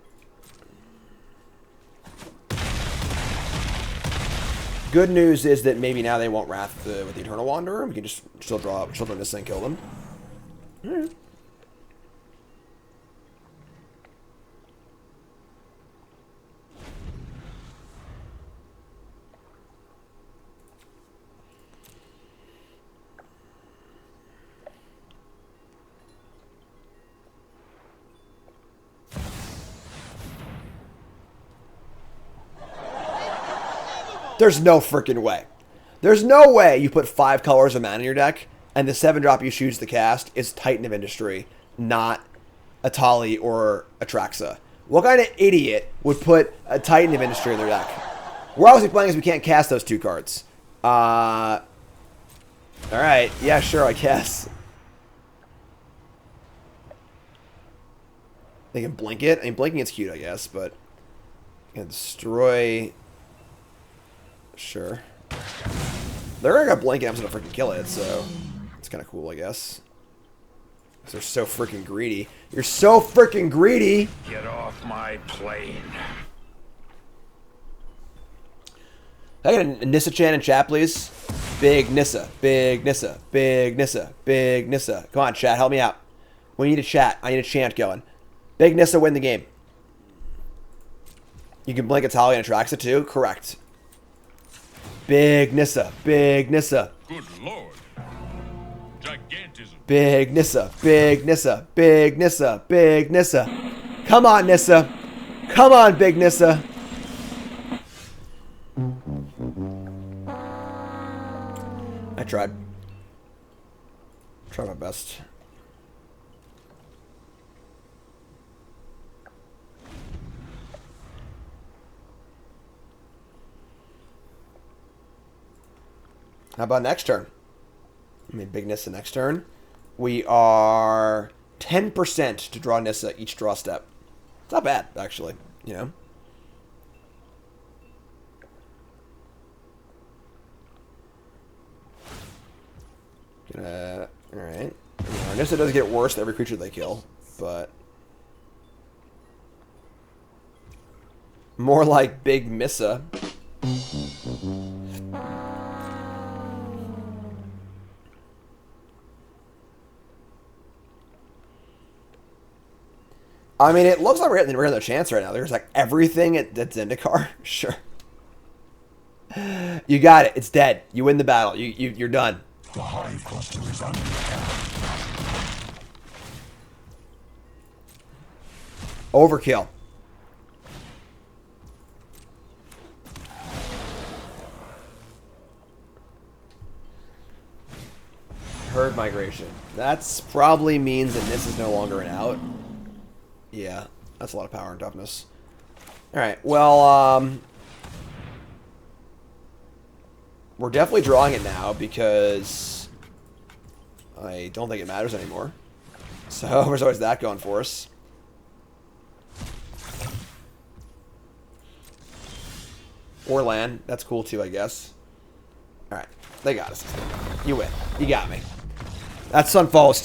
Good news is that maybe now they won't Wrath with the Eternal Wanderer. We can just still draw this and kill them. Alright. There's no freaking way. There's no way you put 5 colors of mana in your deck, and the 7-drop you choose to cast is Titan of Industry, not a Tali or a Traxa. What kind of idiot would put a Titan of Industry in their deck? We're obviously playing as we can't cast those 2 cards. Alright, yeah, sure, I guess. They can blink it. I mean, blinking is cute, I guess, but... You can destroy... Sure. They're gonna blink it, I'm just gonna freaking kill it, so it's kind of cool, I guess. Because they're so freaking greedy. You're so freaking greedy! Get off my plane. Can I get a Nissa chant in chat, please? Big Nissa, big Nissa, big Nissa, big Nissa. Come on, chat, help me out. We need a chat. I need a chant going. Big Nissa win the game. You can blink a Tali and attracts it too? Correct. Big Nissa, big Nissa. Good lord. Gigantism. Big Nissa, big Nissa, big Nissa, big Nissa. Come on, Nissa. Come on, big Nissa. I tried. Tried my best. How about next turn? I mean, big Nissa next turn. We are 10% to draw Nissa each draw step. It's not bad, actually, you know? Alright. Nissa does get worse to every creature they kill, but... More like Big Missa. I mean, it looks like we're getting a chance right now. There's like everything at Zendikar. Sure. You got it. It's dead. You win the battle. You're done. The hive cluster is under attack. Overkill. Herd migration. That's probably means that this is no longer an out. Yeah, that's a lot of power and toughness. Alright, well, we're definitely drawing it now because I don't think it matters anymore. So there's always that going for us. Or land. That's cool too, I guess. Alright. They got us. You win. You got me. That Sunfall was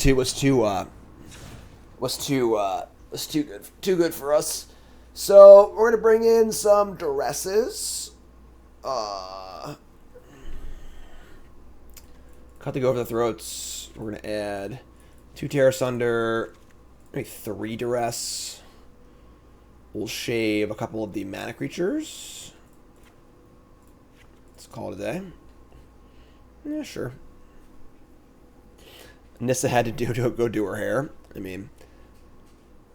too good for us. So we're gonna bring in some duresses. Cut to go over the throats. We're gonna add 2 Tear Asunder, maybe 3 duress. We'll shave a couple of the mana creatures. Let's call it a day. Yeah, sure. Nissa had to go do her hair. I mean,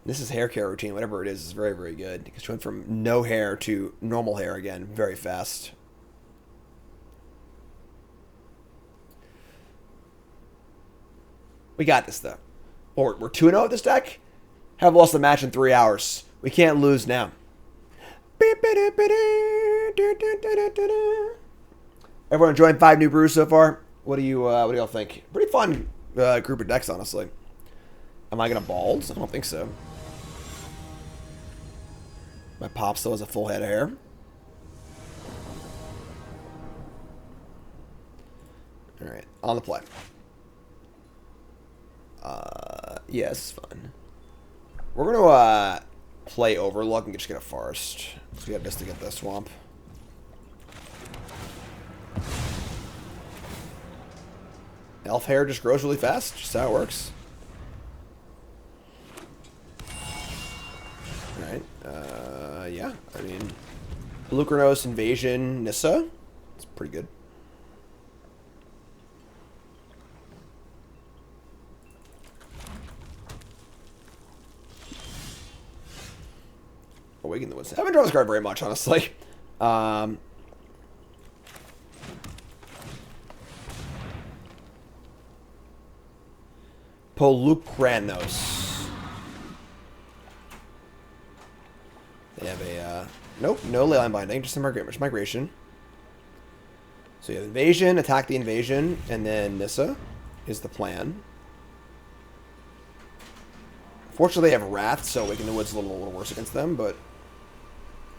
Nissa's hair care routine, whatever it is very, very good. Because she went from no hair to normal hair again very fast. We got this, though. We're 2-0 at this deck. Have lost the match in 3 hours. We can't lose now. Everyone enjoying 5 New Brews so far? What do y'all think? Pretty fun group of decks, honestly. Am I gonna bald? I don't think so. My pop still has a full head of hair. All right, on the play. Yeah, this is fun. We're gonna play Overlook and just get a forest. So we have just to get the swamp. Elf hair just grows really fast. Just how it works. Alright. Yeah. I mean, Lucranos Invasion Nissa. It's pretty good. Awaken the Woods. I haven't drawn this card very much, honestly. Polukranos. They have a, nope, no Leyline Binding, just a migration. So you have Invasion, attack the Invasion, and then Nissa is the plan. Fortunately, they have Wrath, so Awaken the Woods is a little worse against them, but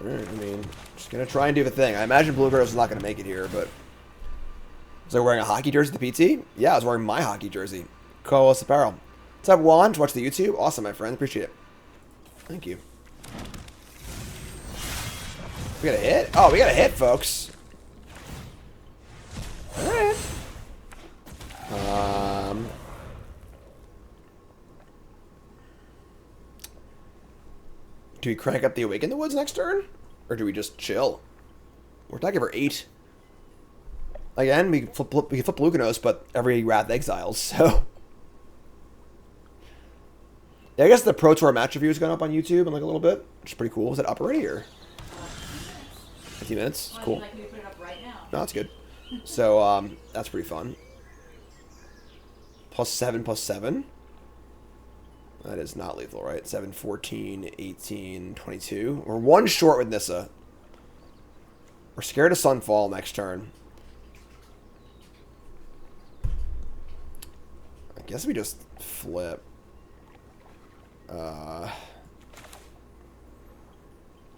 I mean, just going to try and do the thing. I imagine Blue Girls is not going to make it here, but was I wearing a hockey jersey at the PT? Yeah, I was wearing my hockey jersey. Co-host apparel. What's up, Juan? Watch the YouTube. Awesome, my friend. Appreciate it. Thank you. We got a hit? Oh, we got a hit, folks. Alright. Do we crank up the Awaken the Woods next turn? Or do we just chill? We're talking for 8. Again, we can flip Lucanos, but every Wrath exiles, so... Yeah, I guess the Pro Tour match review has gone up on YouTube in like a little bit, which is pretty cool. Was it up already, or? 15 minutes? Well, Cool. like we put it up right now. No, that's good. So, that's pretty fun. +7/+7. That is not lethal, right? 7, 14, 18, 22. We're 1 short with Nissa. We're scared of Sunfall next turn. I guess we just flip.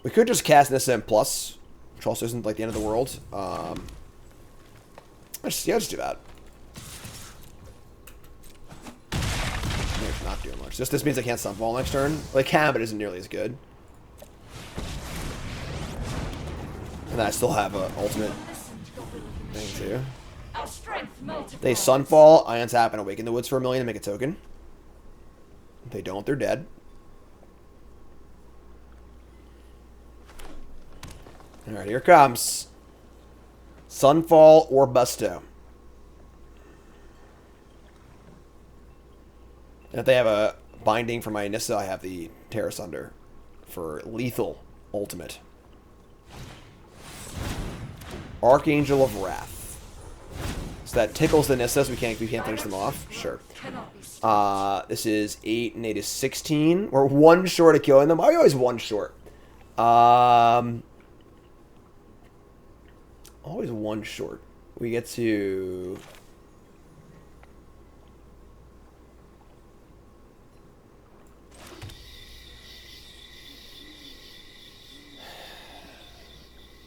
We could just cast Nissa in plus, which also isn't like the end of the world. Let's just do that. Not doing much. This means I can't Sunfall next turn. Like, can, but isn't nearly as good. And then I still have an ultimate thing too. They Sunfall, I untap and Awaken the Woods for 1 million and make a token. If they don't, they're dead. Alright, here it comes. Sunfall or Busto. And if they have a binding for my Nissa, I have the Tear Asunder for lethal ultimate. Archangel of Wrath. So that tickles the Nissa, so we can't finish them off. Sure. This is 8 and 8 is 16. We're 1 short of killing them. I'm always 1 short. Always 1 short. We get to...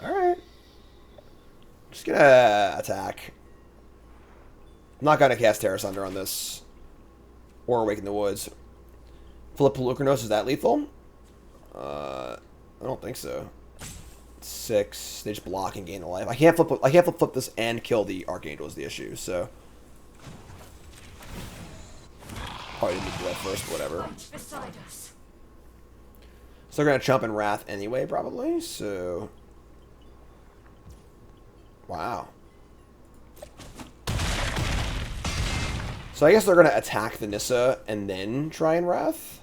Alright. Just gonna attack. I'm not gonna cast Terra Sunder on this. Or Awaken the Woods. Flip Pelucranos, is that lethal? I don't think so. 6. They just block and gain a life. I can't flip this and kill the Archangel is the issue, so. Probably didn't need to do that first, but whatever. So they're gonna chump in Wrath anyway, probably, so. Wow. So I guess they're going to attack the Nissa and then try and Wrath?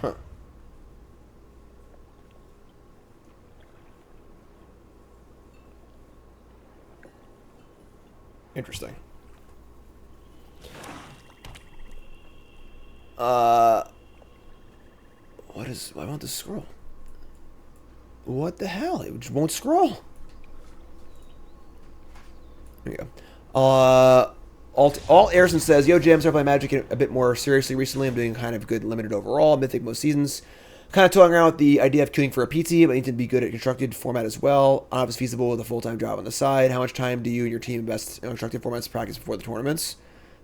Huh. Interesting. Why won't this scroll? What the hell? It just won't scroll. There you go. All Airson says, yo, Jam, started playing Magic a bit more seriously recently. I'm doing kind of good limited overall, mythic most seasons. Kind of toying around with the idea of queuing for a PT, but I need to be good at constructed format as well. I don't know if it's feasible with a full-time job on the side. How much time do you and your team invest in constructed formats to practice before the tournaments?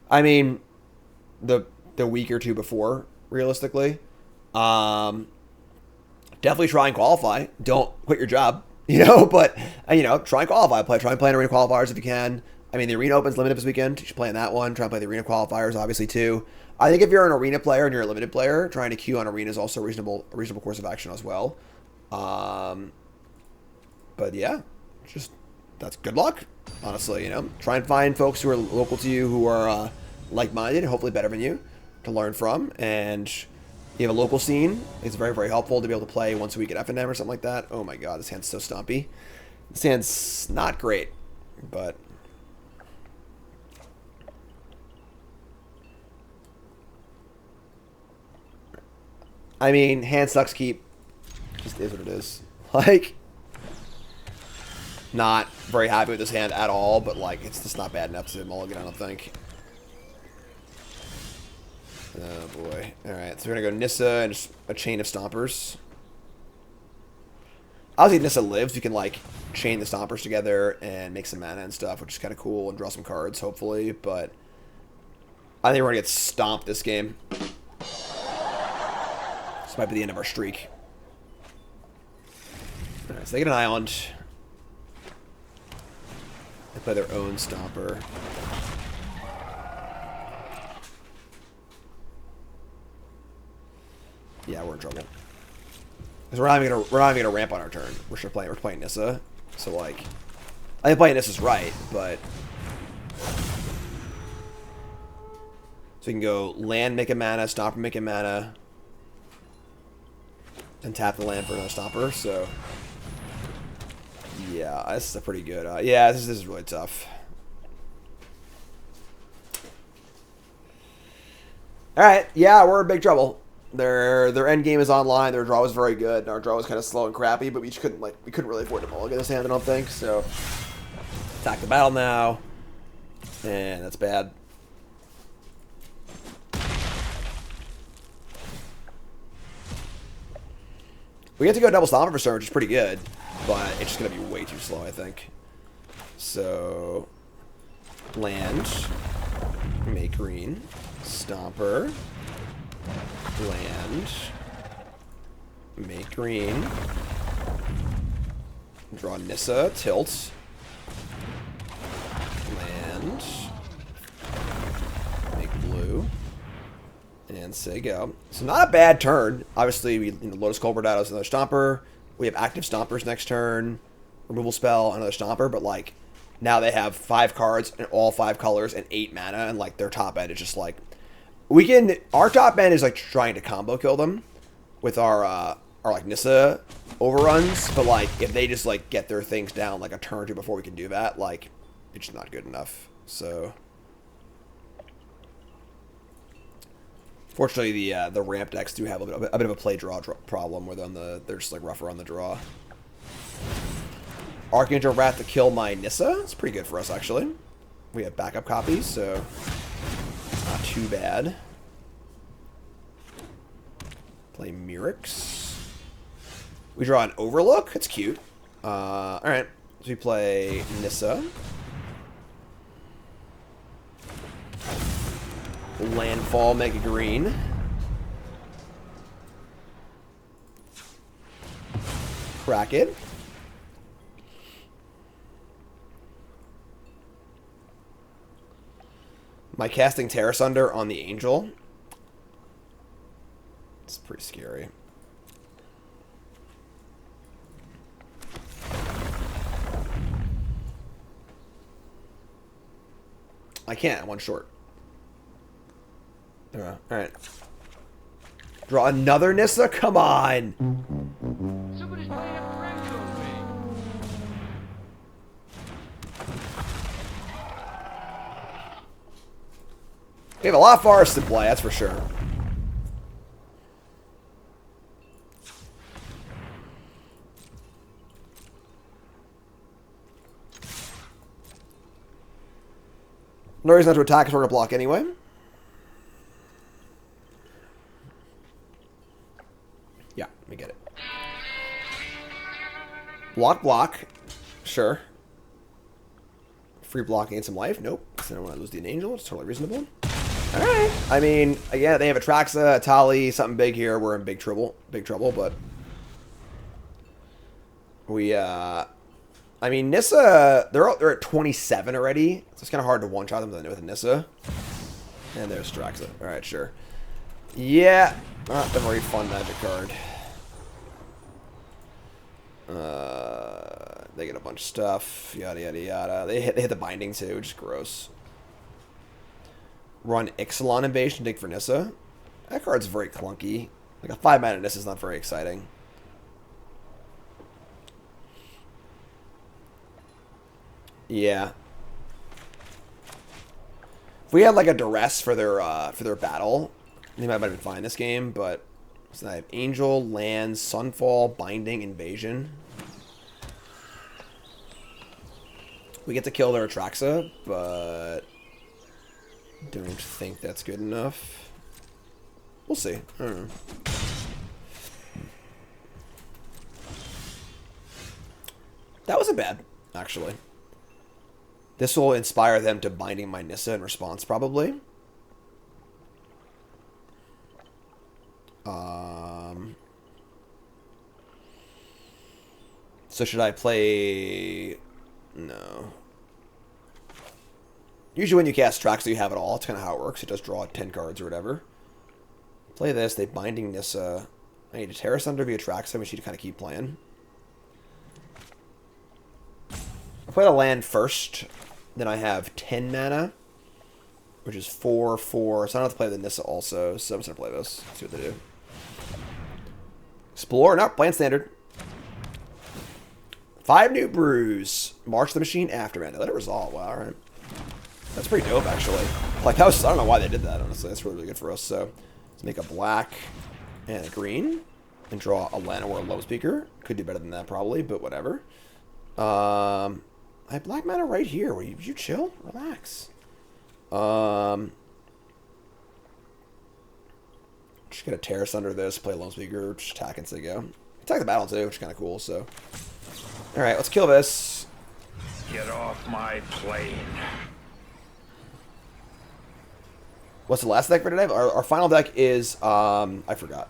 I mean, the week or two before, realistically. Definitely try and qualify. Don't quit your job. But, try and qualify. Try and play in arena qualifiers if you can. I mean, the arena opens limited this weekend. You should play in that one. Try and play the arena qualifiers, obviously, too. I think if you're an arena player and you're a limited player, trying to queue on arena is also a reasonable course of action as well. But, yeah, that's good luck, honestly, Try and find folks who are local to you who are like-minded and hopefully better than you to learn from. And you have a local scene. It's very, very helpful to be able to play once a week at F&M or something like that. Oh my god, this hand's so stompy. This hand's not great, but... I mean, hand sucks keep. Just is what it is. Not very happy with this hand at all, but, it's just not bad enough to mulligan, I don't think. Oh, boy. Alright, so we're going to go Nissa and just a chain of Stompers. Obviously, Nissa lives. You can, chain the Stompers together and make some mana and stuff, which is kind of cool, and draw some cards, hopefully, but I think we're going to get stomped this game. This might be the end of our streak. Alright, so they get an island. They play their own Stomper. Yeah, we're in trouble. Because we're not even gonna ramp on our turn. We're playing Nissa. So I think playing Nissa's right, but so we can go land, make a mana, Stomper, make a mana, and tap the land for another Stomper. So yeah, this is a pretty good. Yeah, this is really tough. All right, yeah, we're in big trouble. Their end game is online. Their draw was very good. And our draw was kind of slow and crappy, but we just couldn't really afford to mulligan this hand, I don't think. So attack the battle now, and that's bad. We get to go double Stomper for turn, which is pretty good, but it's just gonna be way too slow, I think. So land, make green, Stomper. Land, make green, draw Nissa, tilt, land, make blue, and say go. So not a bad turn. Obviously, we Lotus Culprit out as another Stomper. We have active Stompers next turn, removal spell, another Stomper, but now they have 5 cards in all 5 colors and 8 mana, and their top end is just our top end is trying to combo kill them with our Nissa overruns, but if they just get their things down a turn or two before we can do that, it's just not good enough. So fortunately the ramp decks do have a bit of a play draw problem where they're just rougher on the draw. Archangel Wrath to kill my Nissa. It's pretty good for us actually. We have backup copies, so not too bad. Play Mirix. We draw an Overlook. That's cute. Alright. So we play Nissa. Landfall, make it green. Crack it. Am I casting Terra Sunder on the Angel? It's pretty scary. I can't. I'm one short. Alright. Draw another Nissa? Come on! Somebody's playing a prank on me. We have a lot of forests to play, that's for sure. No reason not to attack if we're going to block anyway. Yeah, let me get it. Block. Sure. Free blocking and some life? Nope. Because I don't want to lose the Angel. It's totally reasonable. Alright. I mean, again, they have Atraxa, Atali, something big here. We're in big trouble, but we, I mean, Nissa, they're at 27 already, so it's kind of hard to one-shot them with Nissa. And there's Atraxa. Alright, sure. Yeah, not a very fun Magic card. They get a bunch of stuff, yada yada yada. They hit the binding too, which is gross. Run Ixalan Invasion, dig for Nissa. That card's very clunky. Like a 5-mana Nissa is not very exciting. Yeah. If we had like a duress for their battle, they might have been fine this game, but so I have Angel, Lands, Sunfall, Binding, Invasion. We get to kill their Atraxa, but don't think that's good enough. We'll see. I don't know. That wasn't bad, actually. This will inspire them to binding my Nissa in response, probably. So should I play... No. Usually when you cast Traxa, you have it all. It's kind of how it works. It does draw 10 cards or whatever. Play this. They binding Nissa. I need to Terra Sunder via Traxa, which you kind of keep playing. I play the land first. Then I have 10 mana, which is 4/4. So I don't have to play the Nissa also. So I'm just going to play this. See what they do. Explore. Nope. Playing standard. 5 New Brews. March the Machine Aftermath. Let it resolve. Wow, alright. That's pretty dope, actually. Like, that was, I don't know why they did that, honestly. That's really, really good for us. So, let's make a black and a green. And draw a Llanowar Low Speaker. Could do better than that, probably, but whatever. I have black mana right here. Would you chill? Relax. Just gonna Terra Sunder this, play Lone Speaker, just attack and say go. Attack the battle, too, which is kind of cool, so. Alright, let's kill this. Get off my plane. What's the last deck for today? Our final deck is, I forgot.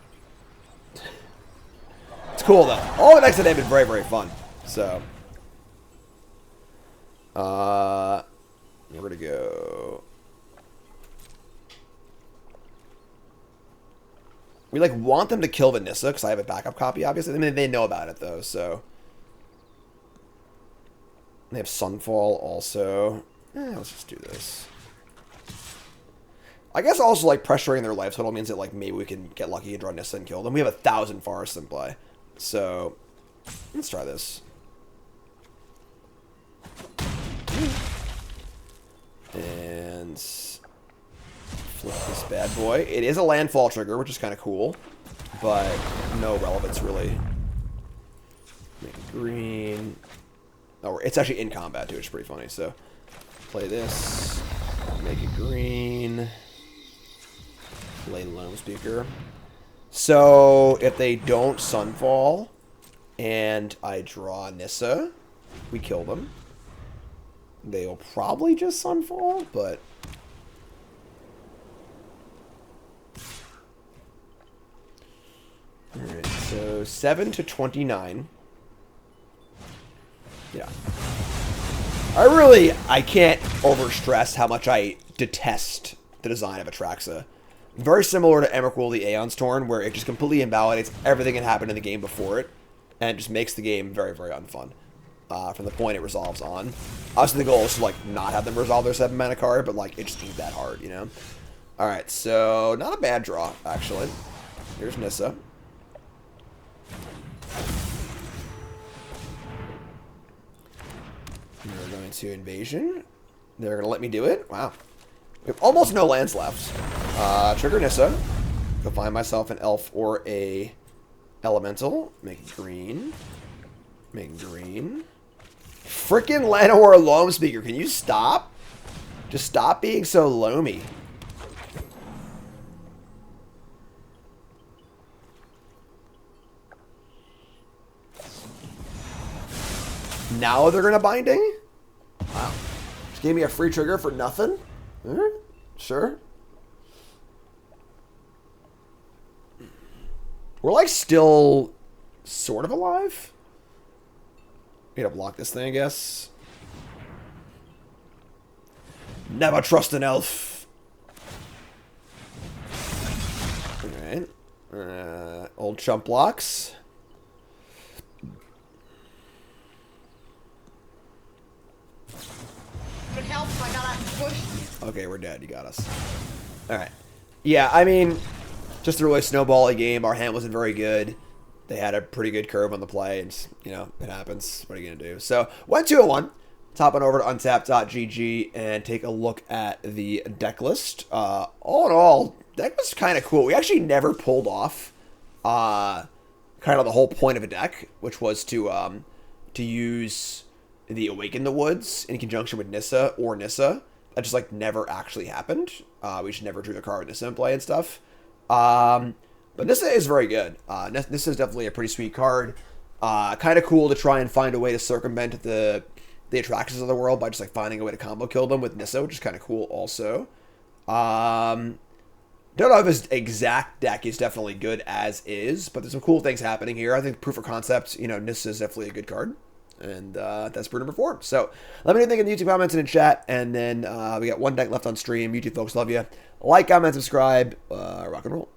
It's cool, though. All the decks today have been very, very fun. So. Where to go? We, like, want them to kill the Nissa, because I have a backup copy, obviously. I mean, they know about it, though, so. They have Sunfall, also. Let's just do this. I guess also, like, pressuring their life total means that, like, maybe we can get lucky and draw Nissa and kill them. We have 1,000 forests in play. So, let's try this. And flip this bad boy. It is a landfall trigger, which is kind of cool, but no relevance, really. Make it green. Oh, it's actually in combat, too, which is pretty funny. So, play this. Make it green. Play Lone Speaker. So, if they don't Sunfall, And I draw Nissa. We kill them. They will probably just Sunfall, but... Alright, so 7 to 29. Yeah. I can't overstress how much I detest the design of Atraxa. Very similar to Emrakul the Aeon's Torn, where it just completely invalidates everything that happened in the game before it, and it just makes the game very, very unfun. From the point it resolves on. Obviously, the goal is to, like, not have them resolve their 7-mana card, but, like, it just ain't that hard, you know? Alright, so, not a bad draw, actually. Here's Nissa. We're going to Invasion. They're going to let me do it. Wow. We have almost no lands left. Trigger Nissa. Go find myself an elf or a elemental. Make it green. Make it green. Frickin' Llanowar Loam Speaker. Can you stop? Just stop being so loamy. Now they're gonna binding? Wow. Just gave me a free trigger for nothing? Sure. We're like still sort of alive. We gotta block this thing, I guess. Never trust an elf. Alright. Old chump blocks. Good help, I got pushed. Okay, we're dead. You got us. Alright. Yeah, I mean, just a really snowbally game. Our hand wasn't very good. They had a pretty good curve on the play, and, you know, it happens. What are you going to do? So, went 2-1. Top on over to untap.gg and take a look at the deck list. All in all, deck was kind of cool. We actually never pulled off kind of the whole point of a deck, which was to use the Awaken the Woods in conjunction with Nissa or Nissa. That just, like, never actually happened. We just never drew the card with Nissa in play and stuff. But Nissa is very good. Nissa is definitely a pretty sweet card. Kind of cool to try and find a way to circumvent the Atraxas of the world by just, like, finding a way to combo kill them with Nissa, which is kind of cool also. Don't know if his exact deck is definitely good as is, but there's some cool things happening here. I think proof of concept, you know, Nissa is definitely a good card. And that's brew number 4. So let me know what you think in the YouTube comments and in chat. And then we got one deck left on stream. YouTube folks, love you. Like, comment, subscribe. Rock and roll.